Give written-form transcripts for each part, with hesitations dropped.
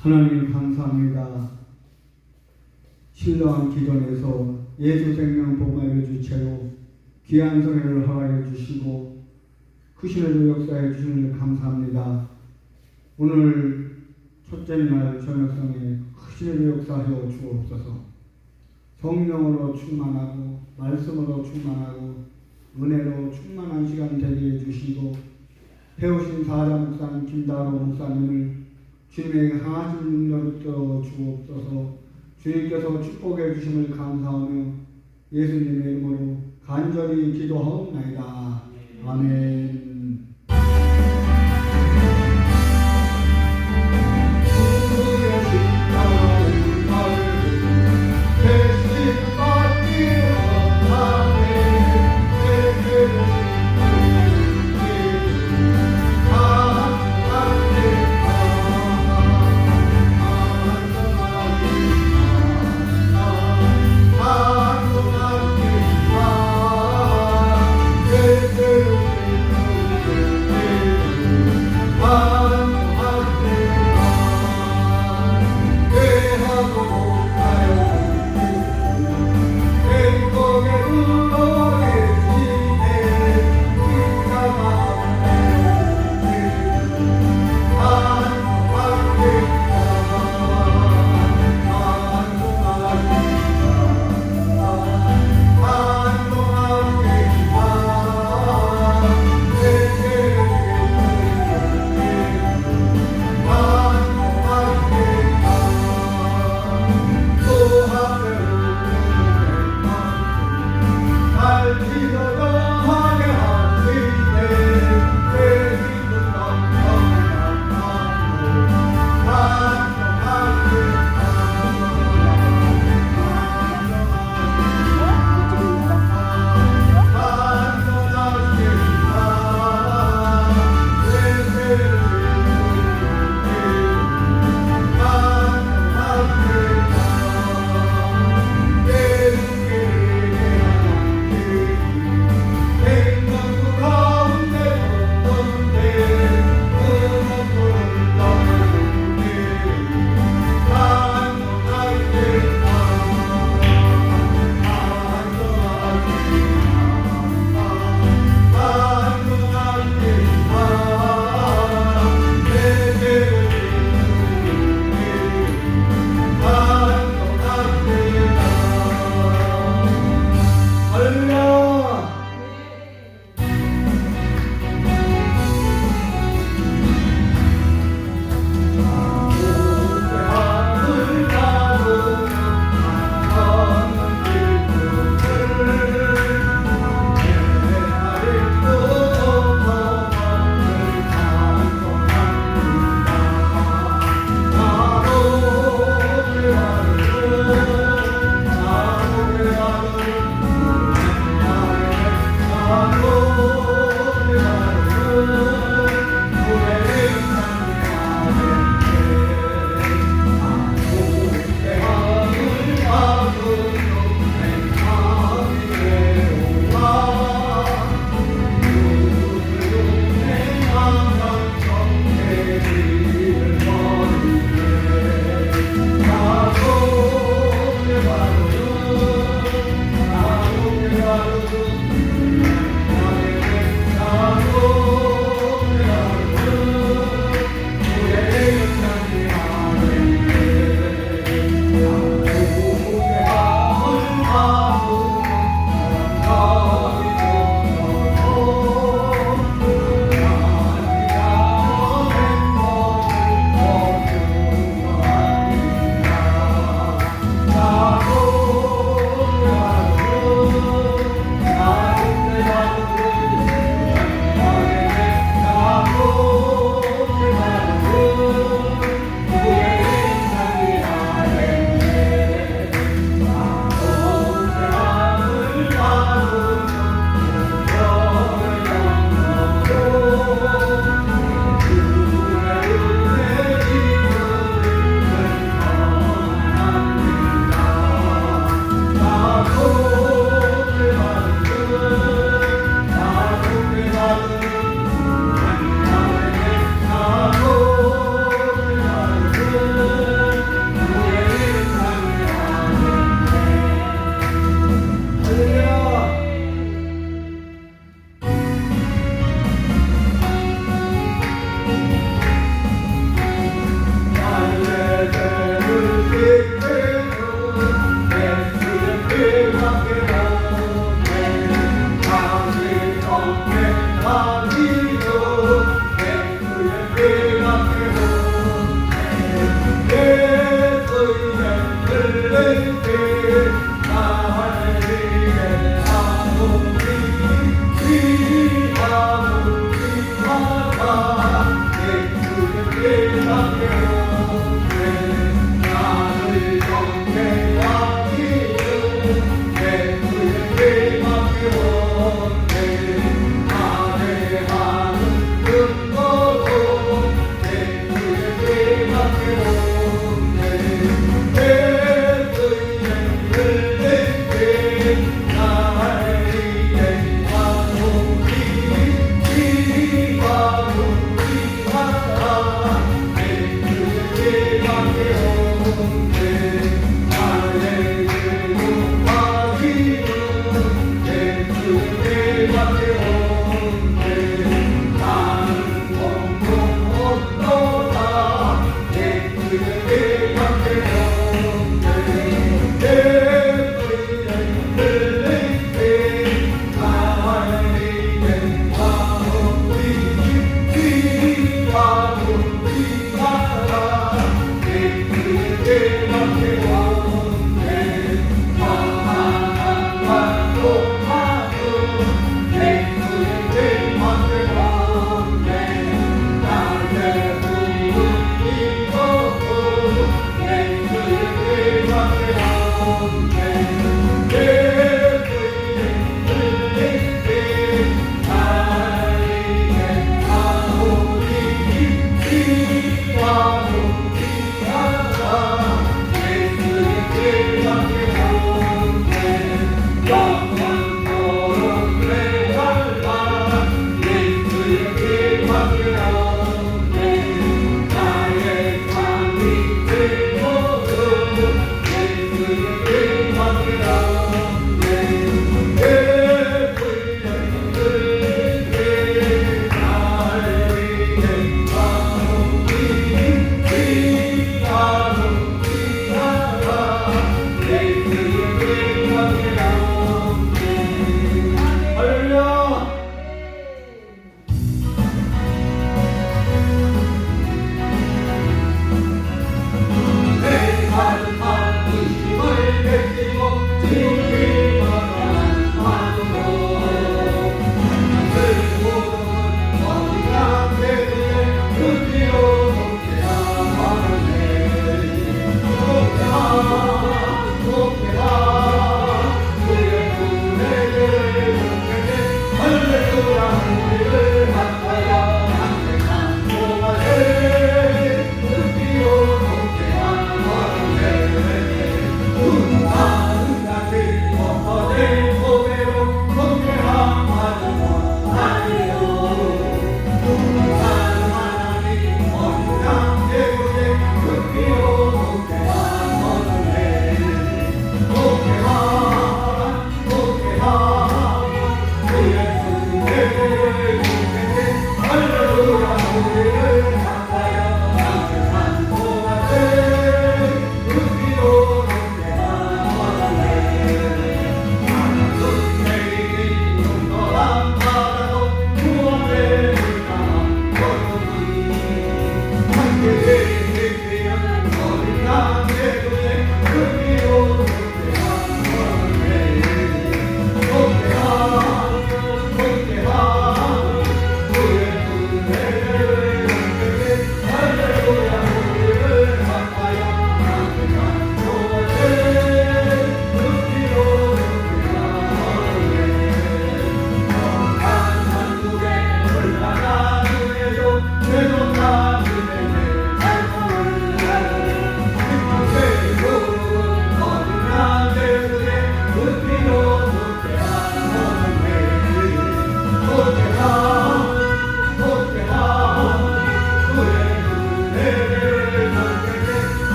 하나님 감사합니다. 신령한 기도에서 예수 생명 복음을 주체로 귀한 성회를 허락해 주시고 크신 역사해 주시는 감사합니다. 오늘 첫째 날 저녁성에 크신 역사하여 주옵소서. 성령으로 충만하고 말씀으로 충만하고 은혜로 충만한 시간 되게 해주시고 배우신 사자 목사님 김다로 목사님을 주님에게 강하신 능력으로 주옵소서. 주님께서 축복해 주심을 감사하며 예수님의 이름으로 간절히 기도하옵나이다. 아멘.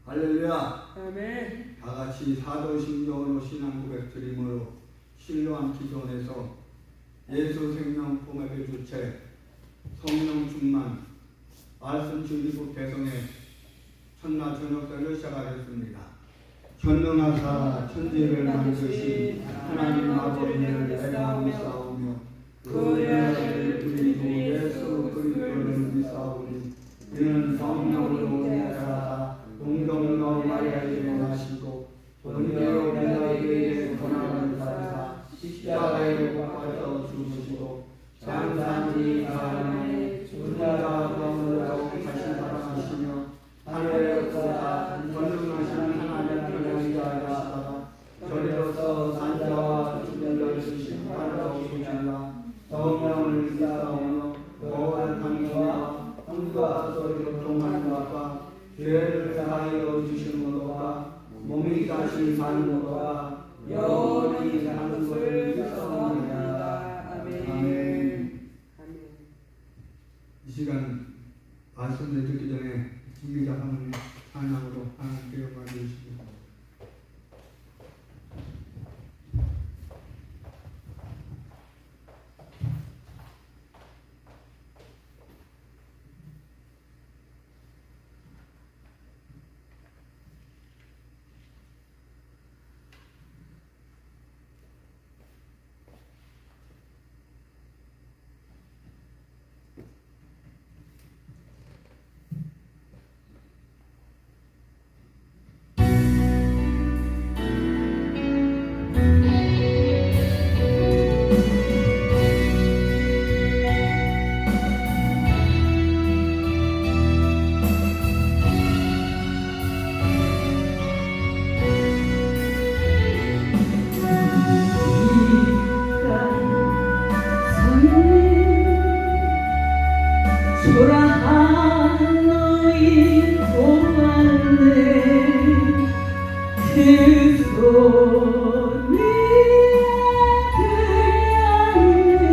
할렐루야. 아멘. 다 같이 사도신경으로 신앙 고백 드림으로 신령한 기도원에서 예수 생명 포함의 주체 성령 충만 말씀 주기국 대성의 천나 저녁사를 시작하겠습니다. 전능하사 천지를 만드신 하나님 아버지를 애통하며 싸우며 그 아들 우리 주 예수 그리스도를 믿사오니 이는 성령으로 내가 동정너 마리아에게 나시고 본디오 빌라에게 고난을 받으사 십자가에 못 박혀 죽으시고 장사니 가운데 주자 병으로 다시 살아나시며 하늘에 오르사 전능하신 다시 사는 것과 영원히 사는 것을 축원합니다. 아멘. 이 시간 말씀을 듣기 전에 준비작하는 찬양으로 하나님께 영광을 드리십니다. 초라한 너희 동안에 그 손이 들려있는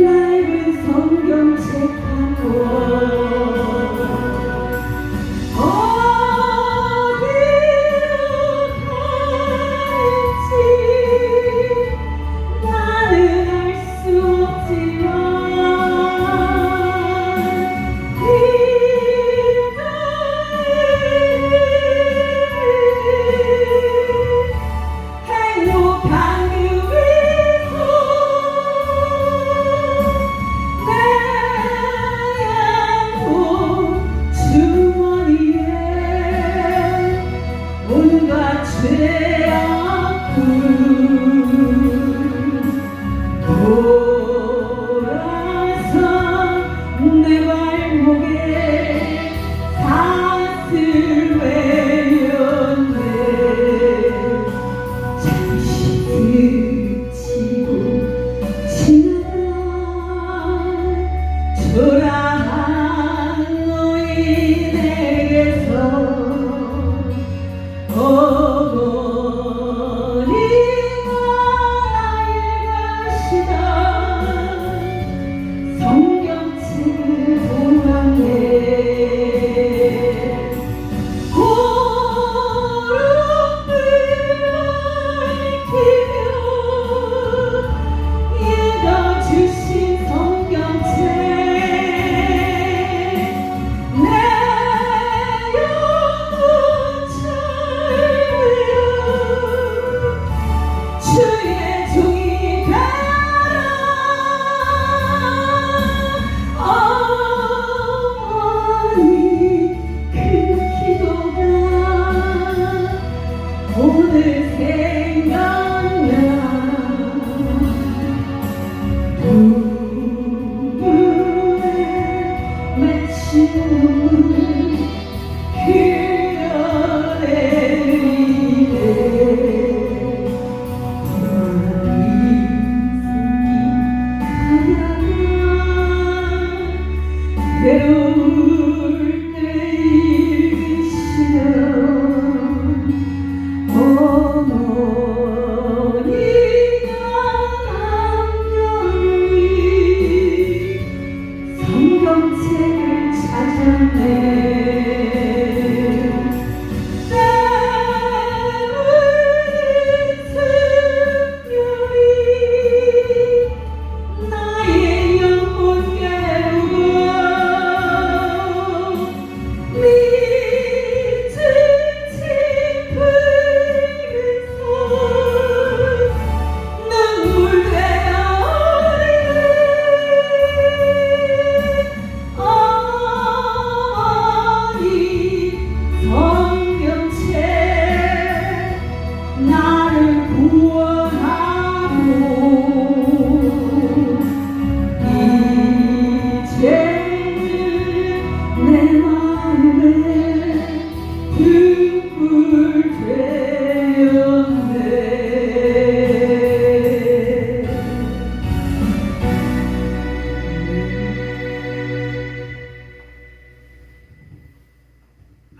낡은 성경책 하고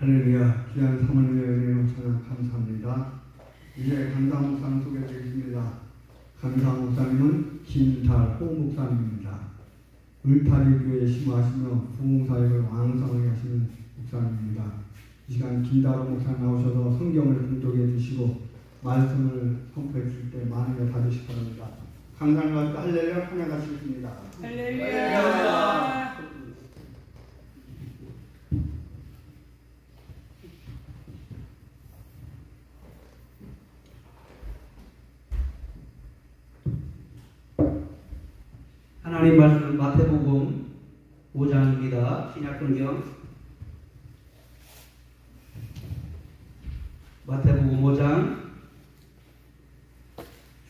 할렐루야. 귀한 사모님의 은혜로 찬양 감사합니다. 이제 강사 목사님 소개드리겠습니다. 강사 목사님은 김달호 목사님입니다. 울타리 교회에 심호하시며 부흥사역을 왕성하게 하시는 목사님입니다. 이 시간 김달호 목사님 나오셔서 성경을 공독해 주시고 말씀을 선포해 주실 때 많은 걸 받으시기 바랍니다. 강사님과 할렐루야 찬양하시겠습니다. 할렐루야. 하나님 말씀 마태복음 5장입니다. 신약성경 마태복음 5장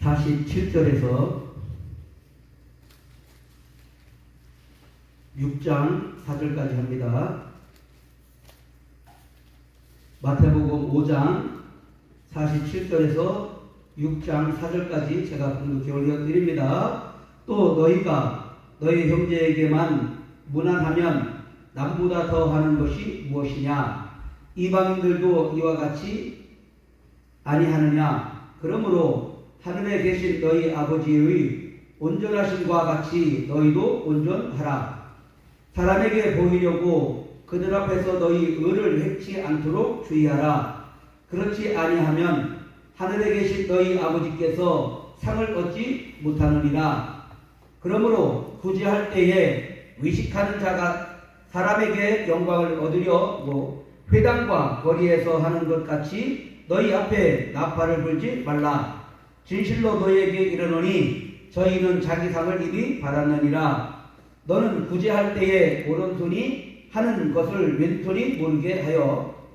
47절에서 6장 4절까지 합니다. 마태복음 5장 47절에서 6장 4절까지 제가 공독해 올려드립니다. 또 너희가 너희 형제에게만 무난하면 남보다 더 하는 것이 무엇이냐? 이방인들도 이와 같이 아니하느냐? 그러므로 하늘에 계신 너희 아버지의 온전하심과 같이 너희도 온전하라. 사람에게 보이려고 그들 앞에서 너희 의를 획치 않도록 주의하라. 그렇지 아니하면 하늘에 계신 너희 아버지께서 상을 얻지 못하느니라. 그러므로 구제할 때에 의식하는 자가 사람에게 영광을 얻으려고 회당과 거리에서 하는 것 같이 너희 앞에 나팔을 불지 말라. 진실로 너희에게 이르노니 저희는 자기 상을 이리 받았느니라. 너는 구제할 때에 오른손이 하는 것을 왼손이 모르게 하여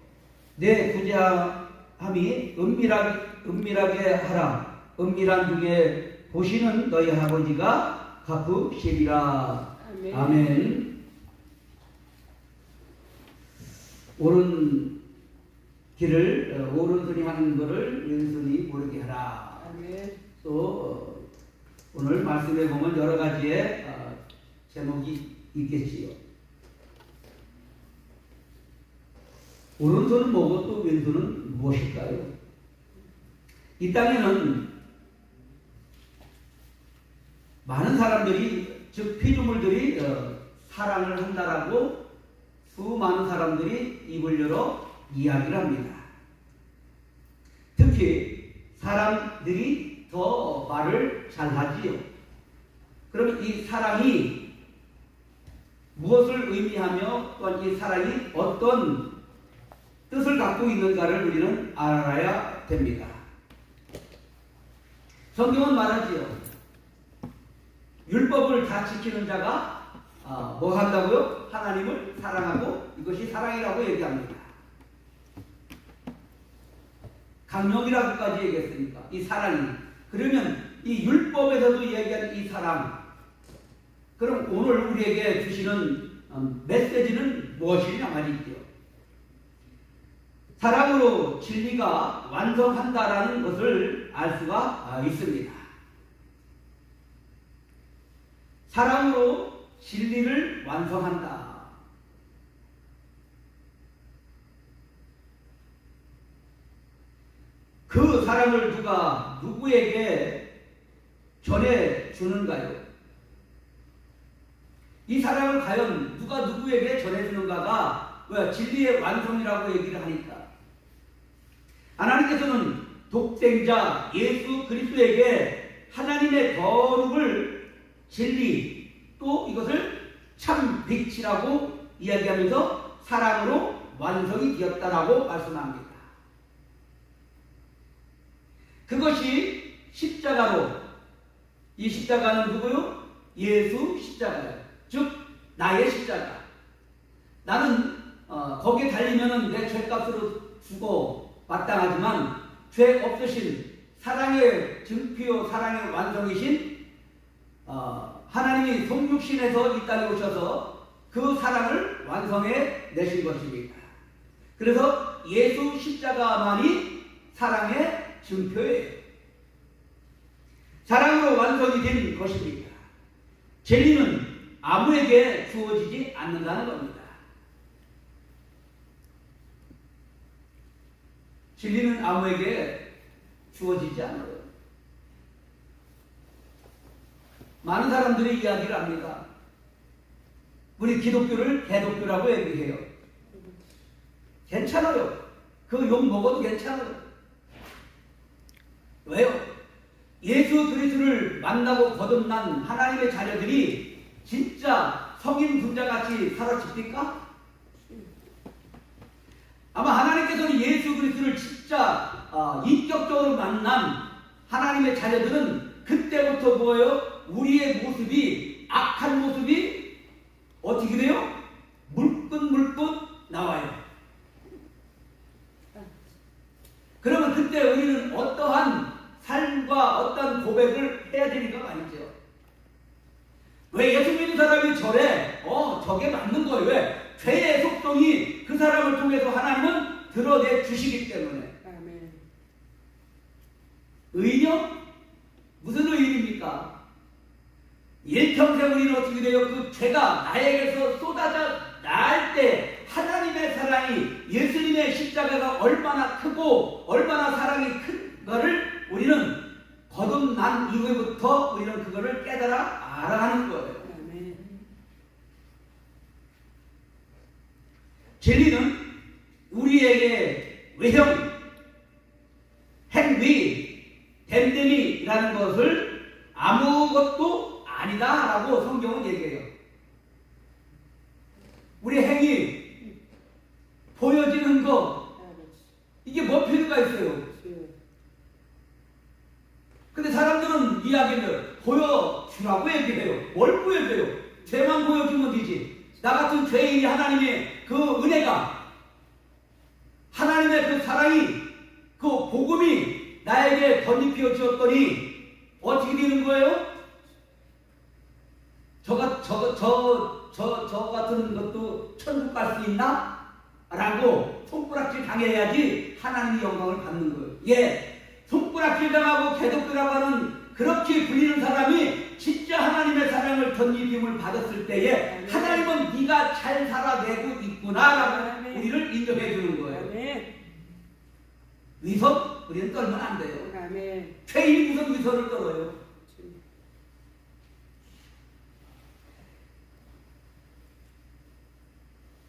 내 구제함이 은밀하게 하라. 은밀한 중에 보시는 너희 아버지가 갚으시리라. 아멘. 옳은 길을 오른손이 하는 것을 왼손이 모르게 하라. 아멘. 또 오늘 말씀에 보면 여러 가지의 제목이 있겠지요. 오른손은 뭐고 또 왼손은 무엇일까요? 이 땅에는 많은 사람들이, 즉 피조물들이 사랑을 한다라고 수많은 사람들이 입을 열어 이야기를 합니다. 특히 사람들이 더 말을 잘하지요. 그러면 이 사랑이 무엇을 의미하며 또한 이 사랑이 어떤 뜻을 갖고 있는가를 우리는 알아야 됩니다. 성경은 말하지요. 율법을 다 지키는 자가 뭐 한다고요? 하나님을 사랑하고 이것이 사랑이라고 얘기합니다. 강령이라고까지 얘기했으니까 이 사랑이. 그러면 이 율법에서도 얘기하는 이 사랑, 그럼 오늘 우리에게 주시는 메시지는 무엇이냐 말이죠. 사랑으로 진리가 완성한다라는 것을 알 수가 있습니다. 사랑으로 진리를 완성한다. 그 사랑을 누가 누구에게 전해주는가요? 이 사랑을 과연 누가 누구에게 전해주는가가 진리의 완성이라고 얘기를 하니까 하나님께서는 독생자 예수 그리스도에게 하나님의 거룩을 진리 또 이것을 참 빛이라고 이야기하면서 사랑으로 완성이 되었다라고 말씀합니다. 그것이 십자가로, 이 십자가는 누구요? 예수 십자가요. 즉 나의 십자가. 나는 거기에 달리면은 내 죄값으로 죽어 마땅하지만 죄 없으신 사랑의 증표요 사랑의 완성이신 하나님이 성육신에서 이 땅에 오셔서 그 사랑을 완성해 내신 것입니다. 그래서 예수 십자가만이 사랑의 증표예요. 사랑으로 완성이 된 것입니다. 진리는 아무에게 주어지지 않는다는 겁니다. 진리는 아무에게 주어지지 않아요. 많은 사람들이 이야기를 합니다. 우리 기독교를 개독교라고 얘기해요. 괜찮아요. 그 욕 먹어도 괜찮아요. 왜요? 예수 그리스도를 만나고 거듭난 하나님의 자녀들이 진짜 성인 분자같이 살아집니까? 아마 하나님께서는 예수 그리스도를 진짜 인격적으로 만난 하나님의 자녀들은 그때부터 뭐예요? 우리의 모습이, 악한 모습이 어떻게 돼요? 물끈물끈 나와요. 그러면 그때 우리는 어떠한 삶과 어떤 고백을 해야 되는 거 아니죠? 왜 예수 믿는 사람이 저래? 저게 맞는 거예요. 왜? 죄의 속성이 그 사람을 통해서 하나님은 드러내 주시기 때문에. 아멘. 의인이요? 무슨 의인입니까? 일평생 우리는 어떻게 돼요? 그 죄가 나에게서 쏟아져 나올 때 하나님의 사랑이, 예수님의 십자가가 얼마나 크고 얼마나 사랑이 큰 거를 우리는 거듭난 이후부터 우리는 그거를 깨달아 알아가는 거예요. 아멘. 진리는 우리에게 외형, 행위, 됨됨이라는 것을 아무것도 아니다라고 성경은 얘기해요. 우리 행위, 보여지는 거, 이게 뭐 필요가 있어요? 근데 사람들은 이야기를 보여주라고 얘기해요. 뭘 보여줘요? 죄만 보여주면 되지. 나 같은 죄인이 하나님의 그 은혜가, 하나님의 그 사랑이, 그 복음이 나에게 덧입혀 주었더니 어떻게 되는 거예요? 저 같은 것도 천국 갈 수 있나? 라고 손가락질 당해야지 하나님의 영광을 받는 거예요. 예, 손가락질 당하고 개독교라고 하는 그렇게 불리는 사람이 진짜 하나님의 사랑을 덧입힘을 받았을 때에 하나님은 네가 잘 살아내고 있구나라고 우리를 인정해 주는 거예요. 아멘. 위선? 우리는 떨면 안 돼요. 아멘. 죄인이 무슨 위선을 떨어요?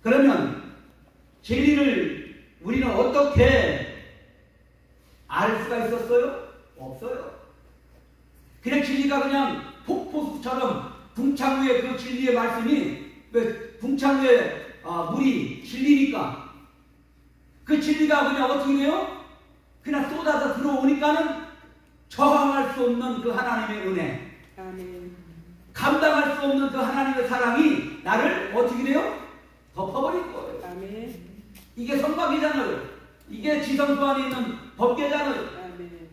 그러면 진리를 우리는 어떻게 알 수가 있었어요? 없어요. 그냥 진리가 그냥 폭포수처럼 궁창후에 그 진리의 말씀이 왜 궁창후에 물이 진리니까 그 진리가 그냥 어떻게 돼요? 그냥 쏟아져 들어오니까는 저항할 수 없는 그 하나님의 은혜, 아멘. 감당할 수 없는 그 하나님의 사랑이 나를 어떻게 돼요? 덮어버릴 거예요. 아멘. 이게 성막이잖아요. 이게 지성소 안에 있는 법궤잖아요. 아멘.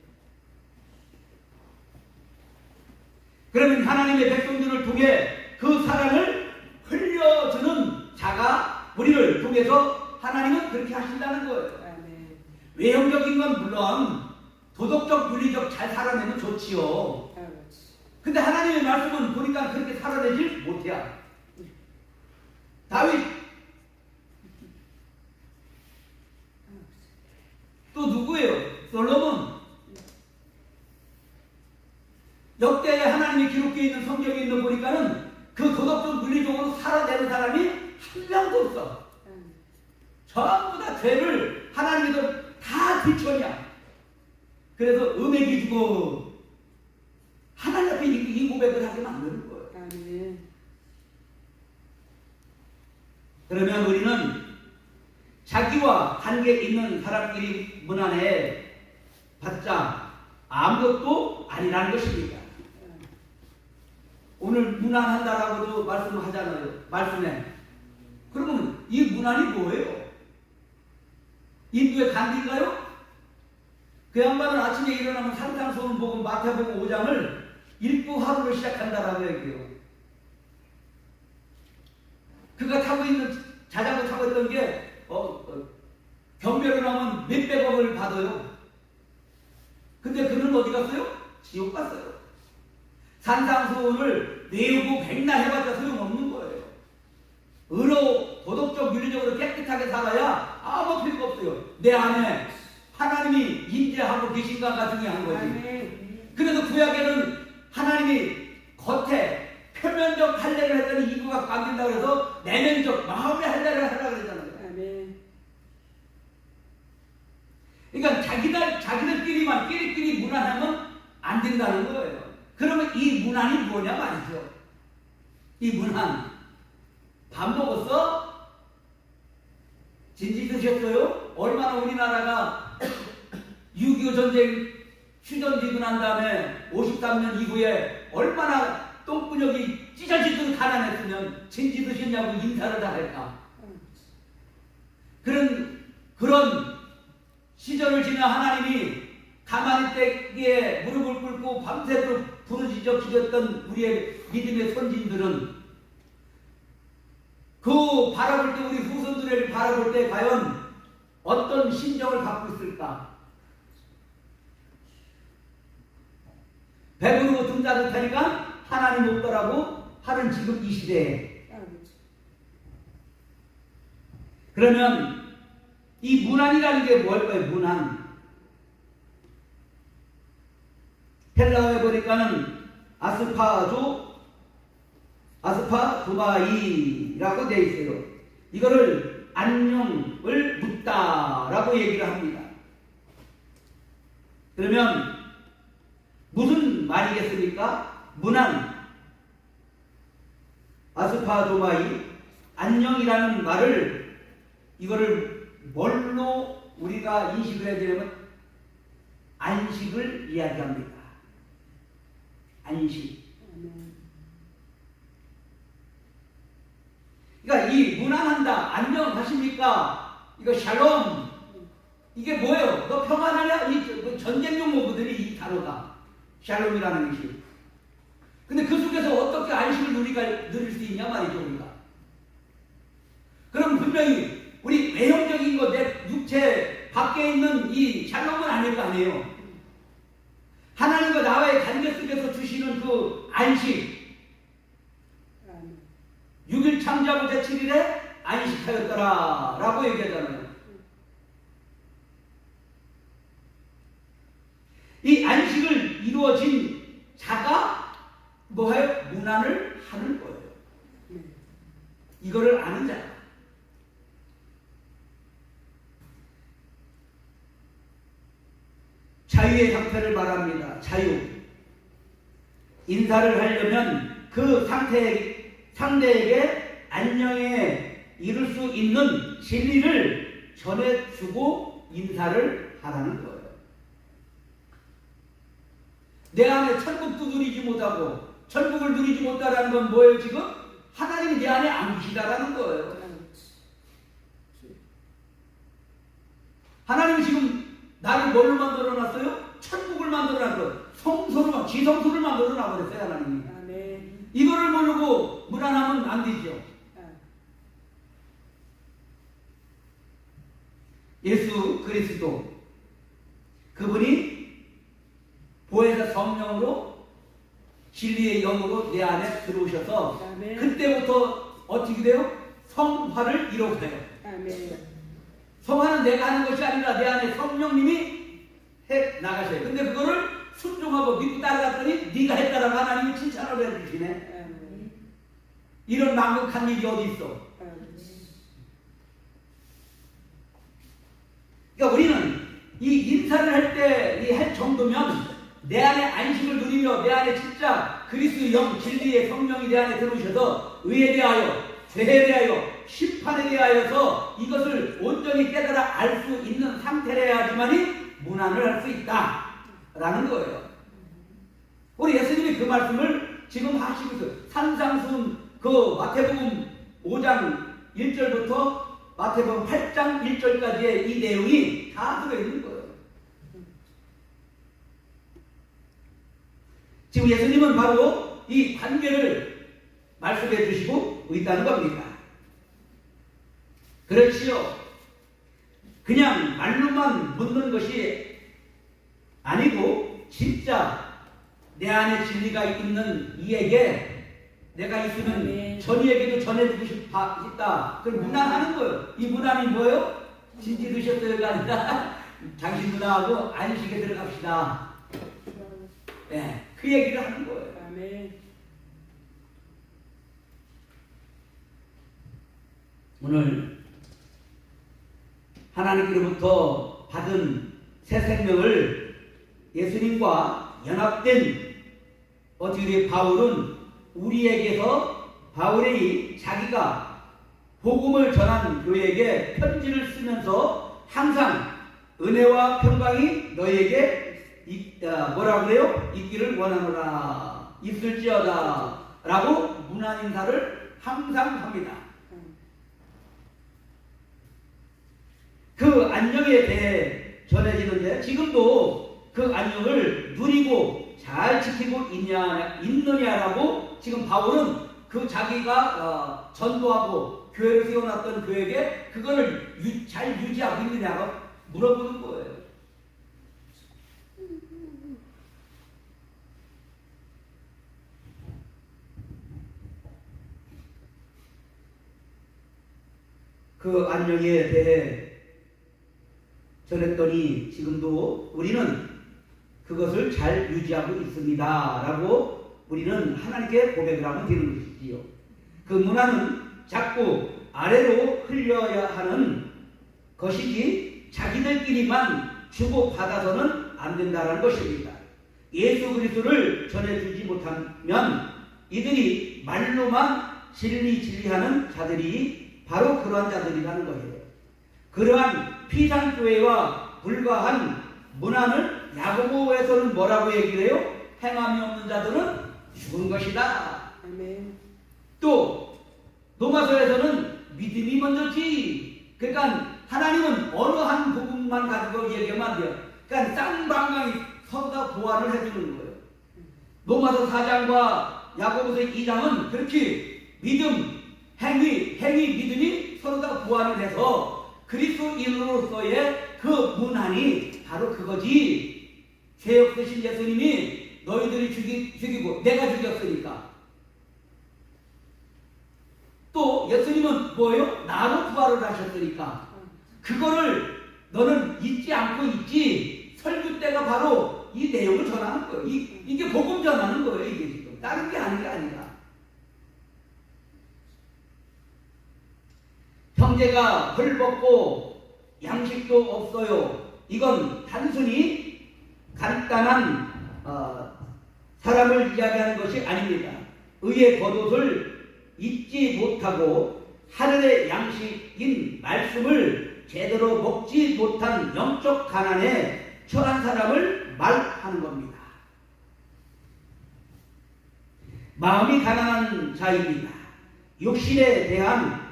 그러면 하나님의 백성들을 통해 그 사랑을 흘려주는 자가 우리를 통해서 하나님은 그렇게 하신다는 거예요. 아멘. 외형적인 건 물론 도덕적, 윤리적 잘 살아내면 좋지요. 근데 하나님의 말씀은 보니까 그렇게 살아내질 못해요. 다윗 또 누구예요? 솔로몬. 역대에 하나님이 기록되어 있는 성경에 있는 보니까는 그 도덕적 윤리적으로 살아내는 사람이 한 명도 없어. 전부 다 죄를 하나님께서 다 들춰냐. 그래서 음액이 주고 하나님 앞에 이 고백을 하게 만드는 거예요. 아멘. 그러면 우리는 자기와 관계 있는 사람끼리 문안에 받자 아무것도 아니라는 것입니다. 오늘 문안한다라고도 말씀하잖아요. 말씀에. 그러면 이 문안이 뭐예요? 인도의 간디인가요? 그 양반은 아침에 일어나면 산상수훈 복음 마태복음 5장을 읽고 하루를 시작한다라고 얘기해요. 그가 타고 있는 자전거 타고 있던 게 경매로 나오면 몇백억을 받아요. 근데 그는 어디 갔어요? 지옥 갔어요. 산상수훈을 외우고 백날 해봤자 소용없는 거예요. 도덕적 윤리적으로 깨끗하게 살아야 아무 필요가 없어요. 내 안에 하나님이 임재하고 계신가가 중요한 거지. 아멘. 그래서 구약에는 하나님이 겉에 표면적 할례를 했더니 이구가 깎인다고 해서 내면적 마음의 할례를 하라고 그러잖아요. 아멘. 그러니까 자기들끼리만 끼리끼리 문안하면 안 된다는 거예요. 그러면 이 문안이 뭐냐 말이죠. 이 문안 밥 먹었어? 진지 드셨어요? 얼마나 우리나라가 6.25 전쟁 휴전지고 난 다음에 53년 이후에 얼마나 똥구녕이 찢어지도록 가난했으면 진지 드셨냐고 인사를 다 할까. 그런 시절을 지나 하나님이 가만히 때기에 무릎을 꿇고 밤새도록 부르짖어 기렸던 우리의 믿음의 선진들은 그 바라볼 때 우리 후손들을 바라볼 때 과연 어떤 심정을 갖고 있을까? 배부르고 등 따뜻하니까 하나님 없더라고 하는 지금 이 시대에 그러면 이 문안이라는 게 뭘까요? 문안. 헬라어에 보니까는 아스파두마이라고 되어 있어요. 이거를 안녕을 묻다라고 얘기를 합니다. 그러면 무슨 말이겠습니까? 문안, 아스파두마이, 안녕이라는 말을 이거를 뭘로 우리가 인식을 해야 되냐면 안식을 이야기합니다. 안식. 그러니까 이 문안한다, 안녕하십니까? 이거 샬롬. 이게 뭐예요? 너 평안하냐? 이 전쟁 용어들이 이 단어가 샬롬이라는 것이. 근데 그 속에서 어떻게 안식을 누릴 수 있냐 말이죠, 우리가. 그럼 분명히 우리 외형적인 것, 내 육체 밖에 있는 이 샬롬은 아닐 거 아니에요. 하나님과 나와의 관계 속에서 주시는 그 안식. 6일 창조하고 제7일에 안식하였더라 라고 얘기하잖아요. 이 안식을 이루어진 자가 뭐예요? 문안을 하는 거예요. 이거를 아는 자. 자유의 상태를 말합니다. 자유. 인사를 하려면 그 상대에게 안녕에 이룰 수 있는 진리를 전해주고 인사를 하라는 거예요. 내 안에 천국도 누리지 못하고 천국을 누리지 못하라는 건 뭐예요 지금? 하나님이 내 안에 안 계시다라는 거예요. 하나님이 지금 나를 뭘로 만들어놨어요? 천국을 만들어놨어요. 성소를, 지성소를 만들어놔버렸어요 하나님이. 아멘. 이거를 모르고 무난하면 안 되죠. 예수 그리스도 그분이 보혜사 성령으로 진리의 영으로 내 안에 들어오셔서 아멘. 그때부터 어떻게 돼요? 성화를 이루어가요. 아멘. 성화는 내가 하는 것이 아니라 내 안에 성령님이 해 나가셔요. 근데 그거를 순종하고 믿고 따라갔더니 네가 했다라고 하나님이 칭찬을 해주시네. 이런 망극한 일이 어디 있어? 그러니까 우리는 이 인사를 할 때 이 할 정도면 내 안에 안식을 누리며 내 안에 진짜 그리스도의 영 진리의 성령이 내 안에 들어오셔서 의에 대하여 죄에 대하여 심판에 대하여서 이것을 온전히 깨달아 알 수 있는 상태라야지만이 문안을 할 수 있다라는 거예요. 우리 예수님이 그 말씀을 지금 하시고 있어요. 산상순 그 마태복음 5장 1절부터 마태복음 8장 1절까지의 이 내용이 다 들어있는 거예요. 지금 예수님은 바로 이 관계를 말씀해 주시고 있다는 겁니다. 그렇지요. 그냥 말로만 묻는 것이 아니고 진짜 내 안에 진리가 있는 이에게 내가 있으면 전이에게도 전해주고 싶다. 그걸 문안하는 거예요. 이 문안이 뭐예요? 진지 드셨어요가 아니라 당신 누나하고 안식에 들어갑시다. 네, 그 얘기를 하는 거예요. 아멘. 오늘 하나님께로부터 받은 새 생명을 예수님과 연합된 어떻게 바울은 우리에게서 바울이 자기가 복음을 전한 교회에게 편지를 쓰면서 항상 은혜와 평강이 너에게 뭐라 그래요? 있기를 원하노라 있을지어다 라고 문안 인사를 항상 합니다. 그 안녕에 대해 전해지는데 지금도 그 안녕을 누리고 잘 지키고 있느냐라고 지금 바울은 그 자기가 전도하고 교회를 세워놨던 교회에게 그거를 잘 유지하고 있느냐고 물어보는 거예요. 그 안녕에 대해 전했더니 지금도 우리는 그것을 잘 유지하고 있습니다 라고 우리는 하나님께 고백을 하면 되는 것이지요. 그 문화는 자꾸 아래로 흘려야 하는 것이지 자기들끼리만 주고받아서는 안 된다는 것입니다. 예수 그리스도를 전해주지 못하면 이들이 말로만 진리하는 자들이 바로 그러한 자들이라는 거예요. 그러한 피상교회와 불과한 문화를 야고보에서는 뭐라고 얘기를 해요? 행함이 없는 자들은 죽은 것이다. 아멘. 또 로마서에서는 믿음이 먼저지. 그러니까 하나님은 어느 한 부분만 가지고 얘기하면 안 돼요. 그러니까 쌍방향이 서로 다 보완을 해주는 거예요. 로마서 4장과 야고보서 2장은 그렇게 믿음, 행위, 믿음이 서로 다 보완을 해서 그리스도인으로서의 그 문안이 바로 그거지. 죄 없으신 예수님이 너희들이 죽이고 내가 죽였으니까. 또 예수님은 뭐예요? 나로 부활을 하셨으니까. 그거를 너는 잊지 않고 있지. 설교 때가 바로 이 내용을 전하는 거예요. 이게 복음 전하는 거예요. 이게 지금 다른 게 아닌 게 아니라. 형제가 헐벗고 양식도 없어요. 이건 단순히 간단한 사람을 이야기하는 것이 아닙니다. 의의 겉옷을 잊지 못하고 하늘의 양식인 말씀을 제대로 먹지 못한 영적 가난에 처한 사람을 말하는 겁니다. 마음이 가난한 자입니다. 육신에 대한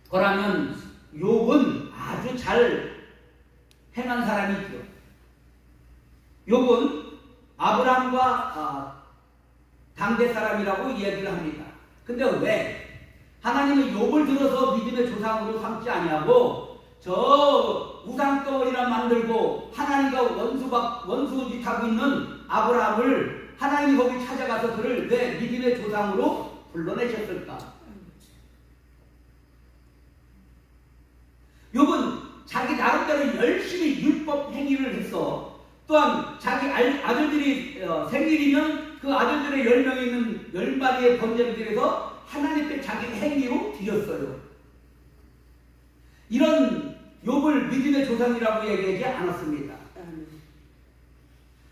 거라면 욥은 아주 잘 행한 사람이죠. 욥은 아브라함과 당대 사람이라고 이야기를 합니다. 근데 왜 하나님은 욥을 들어서 믿음의 조상으로 삼지 아니하고 저 우상덩어리나 만들고 하나님과 원수짓하고 있는 아브라함을 하나님이 거기 찾아가서 그를 왜 믿음의 조상으로 불러내셨을까? 욥은 자기 나름대로 열심히 율법 행위를 했어. 또한 자기 아들들이 생일이면 그 아들들의 10명이 있는 10마리의 번제를 드려서 하나님께 자기 행위로 드렸어요. 이런 욥을 믿음의 조상이라고 얘기하지 않았습니다.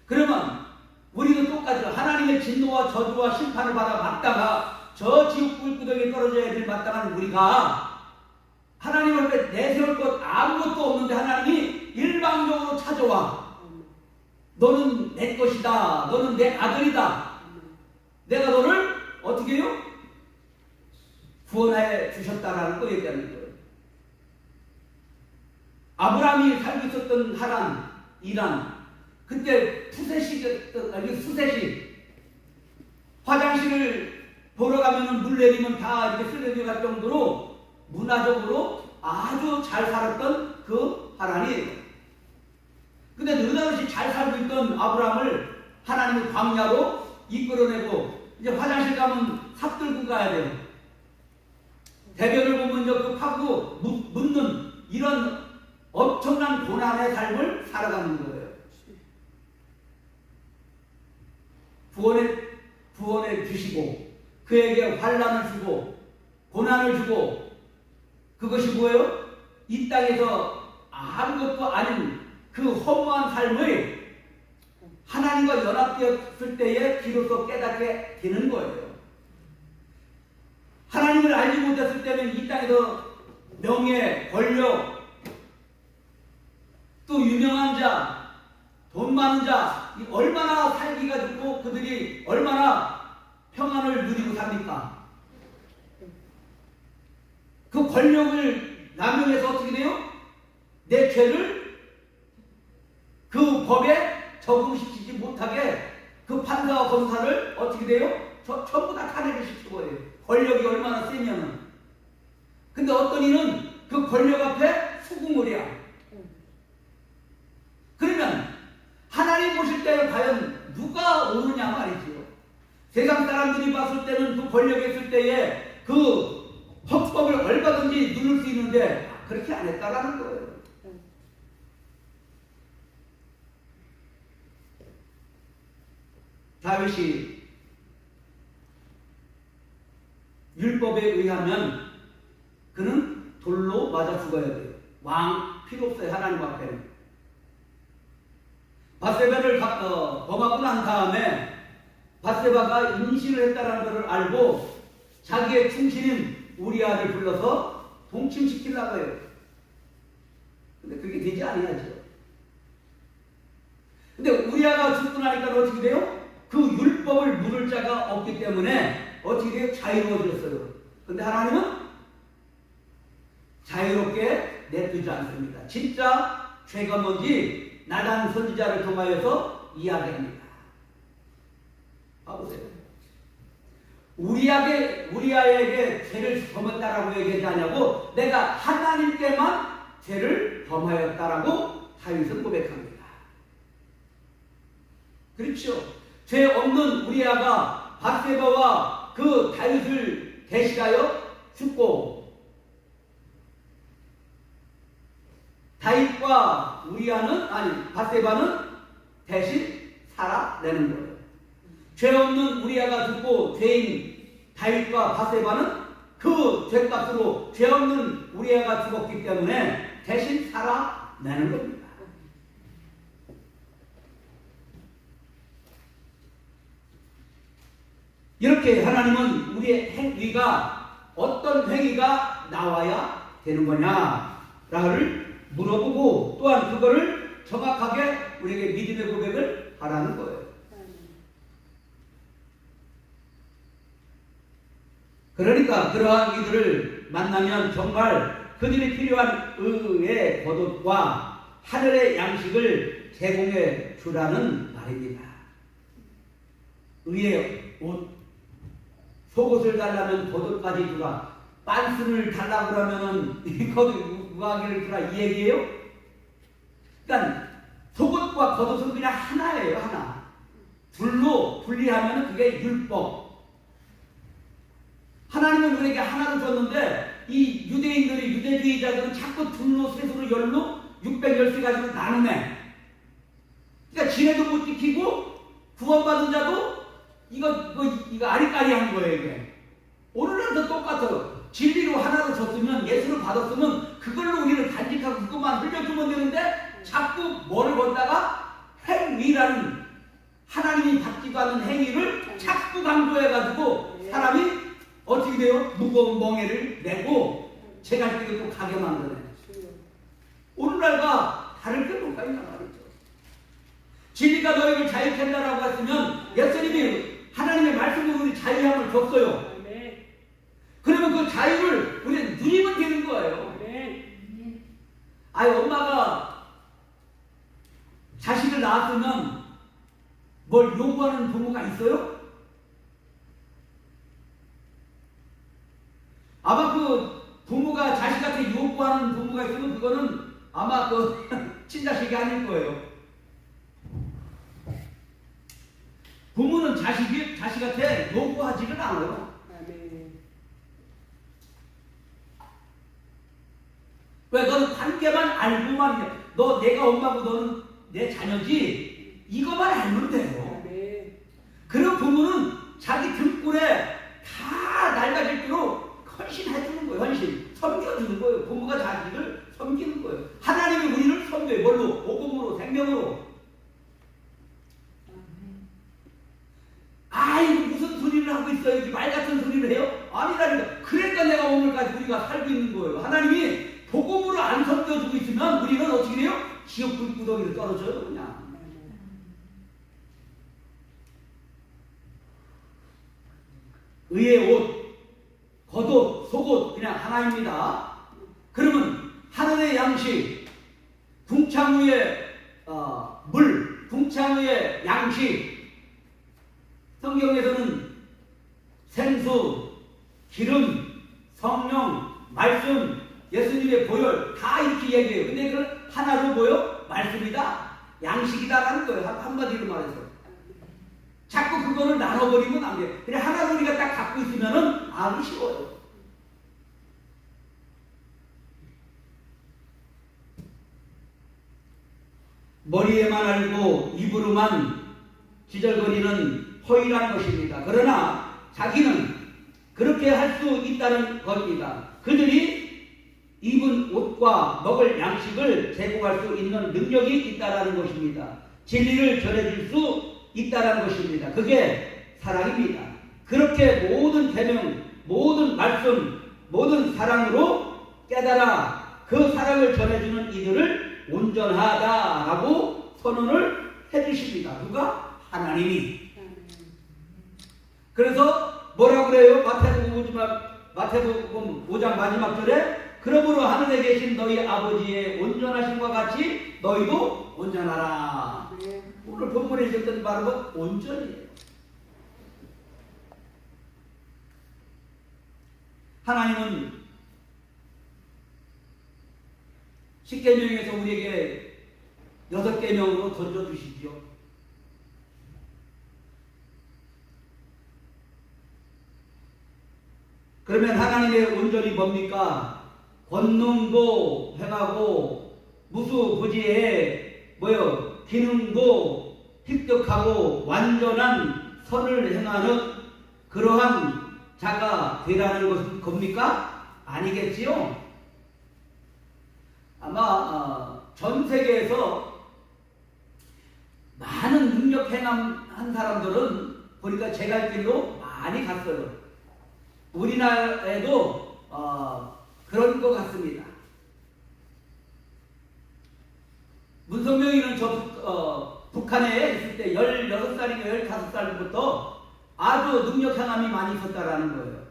그러면 우리도 똑같죠. 하나님의 진노와 저주와 심판을 받아 마땅하 저 지옥 꿀구덩이에 떨어져야 될 마땅한 우리가 하나님 앞에 내세울 것 아무것도 없는데 하나님이 일방적으로 찾아와. 너는 내 것이다. 너는 내 아들이다. 내가 너를 어떻게 해요? 구원해 주셨다라는 거 얘기하는 거예요. 아브라함이 살고 있었던 하란, 이란, 그때 수세식 화장실을 보러 가면은 물 내리면 다 이렇게 쓰레기 갈 정도로 문화적으로 아주 잘 살았던 그 하란이에요. 근데 느닷없이 잘 살고 있던 아브라함을 하나님은 광야로 이끌어내고 이제 화장실 가면 삽 들고 가야 돼요. 대변을 보면 그 파고 묻는 이런 엄청난 고난의 삶을 살아가는 거예요. 구원해 주시고 그에게 환난을 주고 고난을 주고 그것이 뭐예요? 이 땅에서 아무것도 아닌 그 허무한 삶을 하나님과 연합되었을 때에 비로소 깨닫게 되는 거예요. 하나님을 알지 못했을 때는 이 땅에서 명예, 권력, 또 유명한 자, 돈 많은 자, 얼마나 살기가 좋고 그들이 얼마나 평안을 누리고 삽니까? 그 권력을 남용해서 어떻게 돼요? 내 죄를 그 법에 적응시키지 못하게 그 판사와 검사를 어떻게 돼요? 전부 다 탄핵을 시키는 거예요. 권력이 얼마나 세면은. 근데 어떤 이는 그 권력 앞에 수긍을 해야. 그러면 하나님 보실 때는 과연 누가 오느냐 말이지요. 세상 사람들이 봤을 때는 그 권력에 있을 때에 그 헌법을 얼마든지 누를 수 있는데 그렇게 안 했다라는 거예요. 다윗이 율법에 의하면 그는 돌로 맞아 죽어야 돼요. 왕 필요 없어요. 하나님 앞에는. 밧세바를 범하고 난 다음에 밧세바가 임신을 했다는 것을 알고 자기의 충신인 우리아를 불러서 동침시키려고 해요. 근데 그게 되지 아니하죠. 근데 우리아가 죽고 나니까 어떻게 돼요? 그 율법을 물을 자가 없기 때문에 어떻게 돼요? 자유로워졌어요. 근데 하나님은 자유롭게 내두지 않습니다. 진짜 죄가 뭔지 나단 선지자를 통하여서 이야기합니다. 봐보세요. 우리아에게 죄를 범했다라고 얘기하지 않냐고 내가 하나님께만 죄를 범하였다라고 다윗은 고백합니다. 그렇죠. 죄 없는 우리아가 밧세바와 그 다윗을 대신하여 죽고 다윗과 밧세바는 대신 살아내는 거예요. 죄 없는 우리아가 죽고 죄인 다윗과 밧세바는 그 죄값으로 죄 없는 우리아가 죽었기 때문에 대신 살아내는 겁니다. 이렇게 하나님은 우리의 행위가 어떤 행위가 나와야 되는 거냐를 물어보고 또한 그거를 정확하게 우리에게 믿음의 고백을 하라는 거예요. 그러니까 그러한 이들을 만나면 정말 그들이 필요한 의의 겉옷과 하늘의 양식을 제공해 주라는 말입니다. 의의 옷, 속옷을 달라면 겉옷까지 주라. 빤스를 달라고 그러면은 겉옷 우아기를 주라 이 얘기예요? 그러니까 속옷과 겉옷은 그냥 하나예요, 하나. 둘로 분리하면 그게 율법. 하나님은 우리에게 하나를 줬는데 이 유대인들이 유대주의자들은 자꾸 둘로 셋으로 열로 613 가지고 나누네. 그러니까 지네도 못 지키고 구원받은 자도 이거 아리까리한 거예요. 이게 오늘날도 똑같아요. 진리로 하나를 줬으면 예수를 받았으면 그걸로 우리를 간직하고 그것만 흘려주면 되는데 자꾸 뭐를 걷다가 행위라는 하나님이 받지도 않는 행위를 자꾸 강조해가지고 사람이 어떻게 돼요? 무거운 멍에를 내고 제갈 길을 또 가게 만드네. 오늘날과 다를 게 뭘까 이 말이죠. 진리가 너희를 자유케 한다라고 했으면 예수님이 하나님의 말씀으로 우리 자유함을 줬어요. 그러면 그 자유를 우리는 누리면 되는 거예요. 아니 엄마가 자식을 낳았으면 뭘 요구하는 부모가 있어요? 아마 그 부모가 자식한테 요구하는 부모가 있으면 그거는 아마 그 친자식이 아닐 거예요. 부모는 자식한테 요구하지는 않아요. 왜 너는 관계만 알고만 너 내가 엄마고 너는 내 자녀지 이거만 알면 돼요. 아멘. 그런 부모는 자기 등골에 다 낡아질도록 헌신해주는 거예요. 헌신 섬겨주는 거예요. 부모가 자기를 섬기는 거예요. 하나님이 우리를 섬겨요. 뭘로? 복음으로, 생명으로. 아이고 무슨 소리를 하고 있어요? 이렇게 말 같은 소리를 해요? 아니라니까. 그러니까 내가 오늘까지 우리가 살고 있는 거예요. 하나님이 복음으로 안 섬겨주고 있으면 우리는 어떻게 돼요? 지옥 불구덩이로 떨어져요 그냥. 의의 옷, 겉옷, 속옷 그냥 하나입니다. 그러면 하늘의 양식, 궁창 위의 물, 궁창 위의 양식. 성경에서는 생수, 기름, 성령, 말씀, 예수님의 보혈 다 이렇게 얘기해요. 근데 그걸 하나로 뭐요? 말씀이다, 양식이다라는 거예요. 한마디로 말해서. 자꾸 그거를 나눠버리면 안 돼요. 그냥 하나를 우리가 딱 갖고 있으면은 아주 쉬워요. 머리에만 알고 입으로만 기절거리는 허위란 것입니다. 그러나 자기는 그렇게 할 수 있다는 겁니다. 그들이 입은 옷과 먹을 양식을 제공할 수 있는 능력이 있다는 것입니다. 진리를 전해줄 수 있다는 것입니다. 그게 사랑입니다. 그렇게 모든 계명, 모든 말씀, 모든 사랑으로 깨달아 그 사랑을 전해주는 이들을 온전하다라고 선언을 해주십니다. 누가? 하나님이. 그래서 뭐라고 그래요? 마태복음 5장 마지막 절에 그러므로 하늘에 계신 너희 아버지의 온전하심과 같이 너희도 온전하라. 오늘 본문에 있었던 바로 온전이에요. 하나님은 십계명에서 우리에게 6계명으로 던져주시지요. 그러면 하나님의 온전이 뭡니까? 권능도 행하고 무수부지에 기능도 획득하고 완전한 선을 행하는 그러한 자가 되라는 것은 겁니까? 아니겠지요? 아마 전 세계에서 많은 능력 행한 사람들은 보니까 제 갈 길로 많이 갔어요. 우리나라에도 그런 것 같습니다. 문성명이는 북한에 있을 때 16살인가 15살부터 아주 능력 행함이 많이 있었다라는 거예요.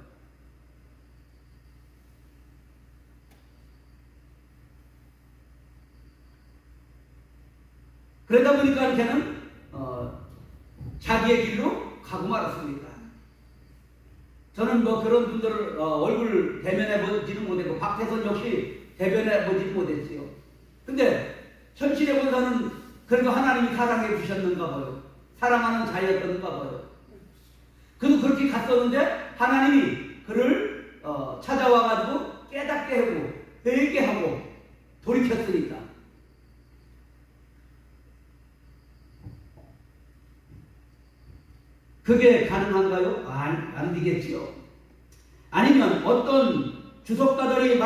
그러다 보니까 걔는 자기의 길로 가고 말았습니다. 저는 그런 분들을 얼굴 대면해 보지는 못했고 박태선 역시 대면해 보지는 못했어요. 근데 현실에 보다는 그래도 하나님이 사랑해 주셨는가 봐요. 사랑하는 자였던가 봐요. 그도 그렇게 갔었는데 하나님이 그를 찾아와가지고 깨닫게 하고 회개하고 돌이켰으니까. 그게 가능한가요? 안 되겠지요. 아니면 어떤 주석가들의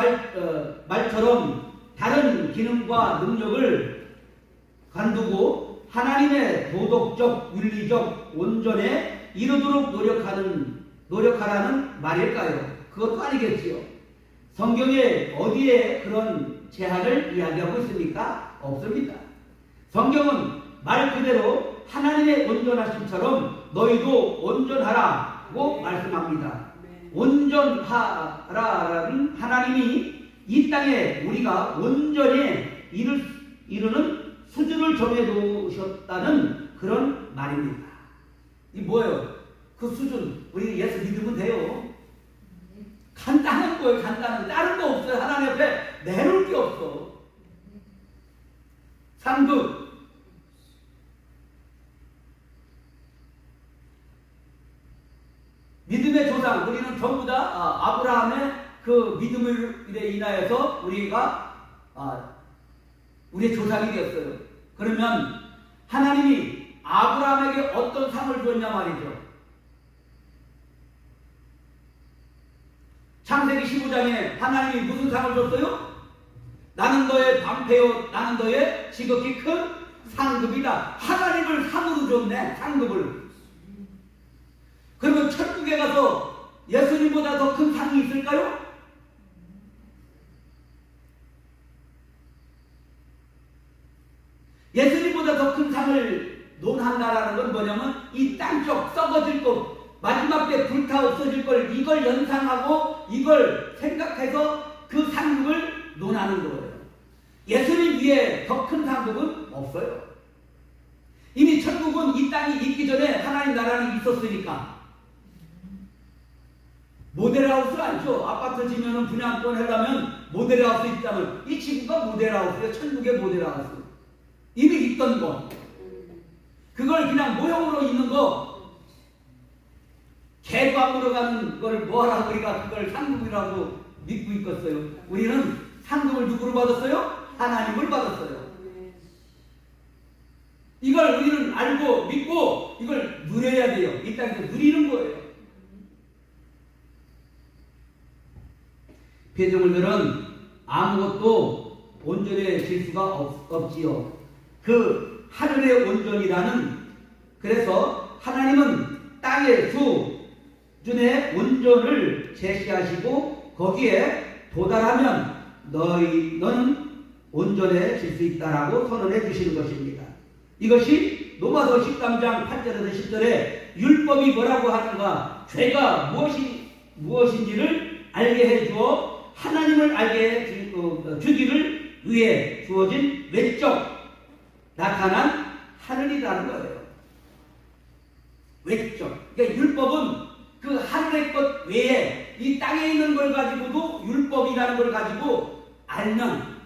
말처럼 다른 기능과 능력을 관두고 하나님의 도덕적, 윤리적 온전에 이르도록 노력하라는 말일까요? 그것도 아니겠지요. 성경에 어디에 그런 제한을 이야기하고 있습니까? 없습니다. 성경은 말 그대로 하나님의 온전하심처럼 너희도 온전하라고 말씀합니다. 온전하라는 하나님이 이 땅에 우리가 온전히 이루는 수준을 정해놓으셨다는 그런 말입니다. 이 뭐예요? 그 수준 우리 예수 믿으면 돼요. 간단한 거예요. 간단한 다른 거 없어요. 하나님 앞에 내놓을 게 없어. 상급 믿음의 조상, 우리는 전부 다 아브라함의 그 믿음을 인하여서 우리가 우리의 조상이 되었어요. 그러면 하나님이 아브라함에게 어떤 상을 줬냐 말이죠. 창세기 15장에 하나님이 무슨 상을 줬어요? 나는 너의 방패요, 나는 너의 지극히 큰 상급이다. 하나님을 상으로 줬네, 상급을. 그러면 천국에 가서 예수님보다 더 큰 상이 있을까요? 예수님보다 더 큰 상을 논한다라는 건 뭐냐면 이 땅쪽 썩어질 것, 마지막 때 불타 없어질 걸, 이걸 연상하고 이걸 생각해서 그 상급을 논하는 거예요. 예수님 위에 더 큰 상급은 없어요. 이미 천국은 이 땅이 있기 전에 하나님 나라는 있었으니까. 모델하우스 알죠? 아파트 지면은 분양권 하려면 모델하우스 있다면 이 지구가 모델하우스예요. 천국의 모델하우스. 이미 있던 것. 그걸 그냥 모형으로 있는 거, 개과물어 가는 걸 뭐하라고 우리가 그걸 상급이라고 믿고 있겠어요. 우리는 상급을 누구로 받았어요? 하나님을 받았어요. 이걸 우리는 알고 믿고 이걸 누려야 돼요. 이 땅에서 누리는 거예요. 피조물들은 아무것도 온전해질 수가 없지요. 그 하늘의 온전이라는, 그래서 하나님은 땅의 수준의 온전을 제시하시고 거기에 도달하면 너는 온전해질 수 있다라고 선언해 주시는 것입니다. 이것이 로마서 13장 8절에서 10절에 율법이 뭐라고 하는가, 죄가 무엇인지를 알게 해주어 하나님을 알게 주기를 위해 주어진 외적 나타난 하늘이라는 거예요. 외적. 그러니까 율법은 그 하늘의 것 외에 이 땅에 있는 걸 가지고도 율법이라는 걸 가지고 알면,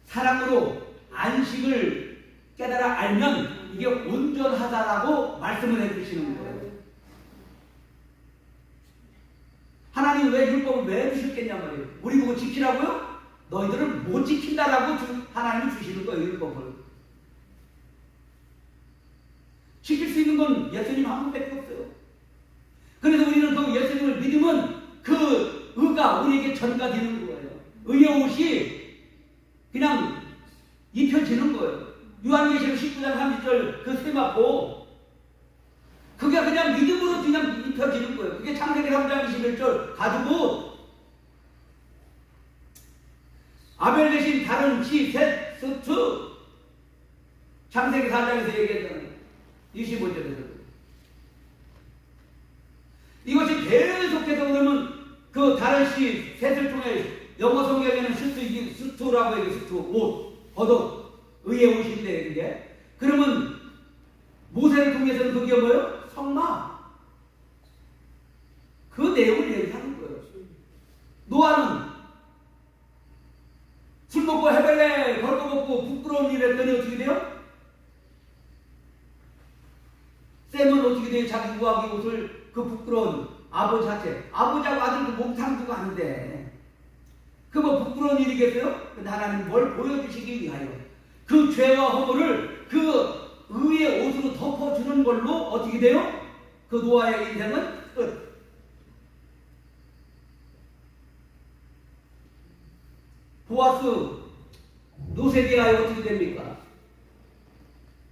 사랑으로 안식을 깨달아 알면 이게 온전하다라고 말씀을 해주시는 거예요. 하나님 왜 율법을 왜 주셨겠냐 말이에요. 우리 보고 지키라고요? 너희들은 못 지킨다라고 하나님이 주시는 거예요. 율법을 지킬 수 있는 건 예수님 한 분밖에 없어요. 그래서 우리는 그 예수님을 믿으면 그 의가 우리에게 전가되는 거예요. 의의 옷이 그냥 입혀지는 거예요. 요한계시록 19장 30절 그 세마포, 그게 그냥 믿음으로 그냥 입혀지는 거예요. 그게 창세기 3장 21절 가지고 아벨 대신 다른 치, 셋, 스투, 창세기 4장에서 얘기했잖아요. 25절에서. 이것이 계속해서 그러면 그 다른 시, 셋을 통해 영어 성경에는 스투라고 얘기해요. 스투, 옷, 겉옷, 의의 옷인데 이게. 그러면 모세를 통해서는 그게 뭐예요? 성막. 그 내용을 얘기하는 거예요. 노아는 술 먹고 해벨레 걸고 먹고 부끄러운 일 했더니 어떻게 돼요? 쌤은 어떻게 돼요? 자기 우아기 옷을 그 부끄러운 아버지한테, 아버지하고 아들 그 몸상 두고 하는데 그 뭐 부끄러운 일이겠어요? 근데 하나님 뭘 보여주시기 위하여 그 죄와 허물을 그 의의 옷으로 덮어주는 걸로 어떻게 돼요? 그 노아의 인생은 끝. 보아스 노세에 대하여 어떻게 됩니까?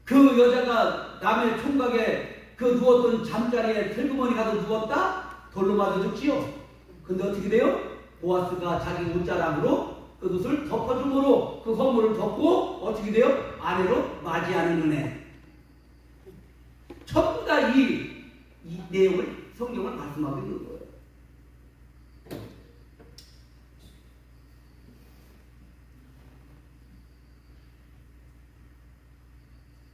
그 여자가 남의 총각에 그 누웠던 잠자리에 슬그머니 가서 누웠다? 돌로 맞아 죽지요. 근데 어떻게 돼요? 보아스가 자기 옷자락으로 그것을 덮어줌으로 그 허물을 덮고 어떻게 돼요? 아내로 맞이하는 은혜. 전부 다 이 내용을 성경을 말씀하고 있는 거예요.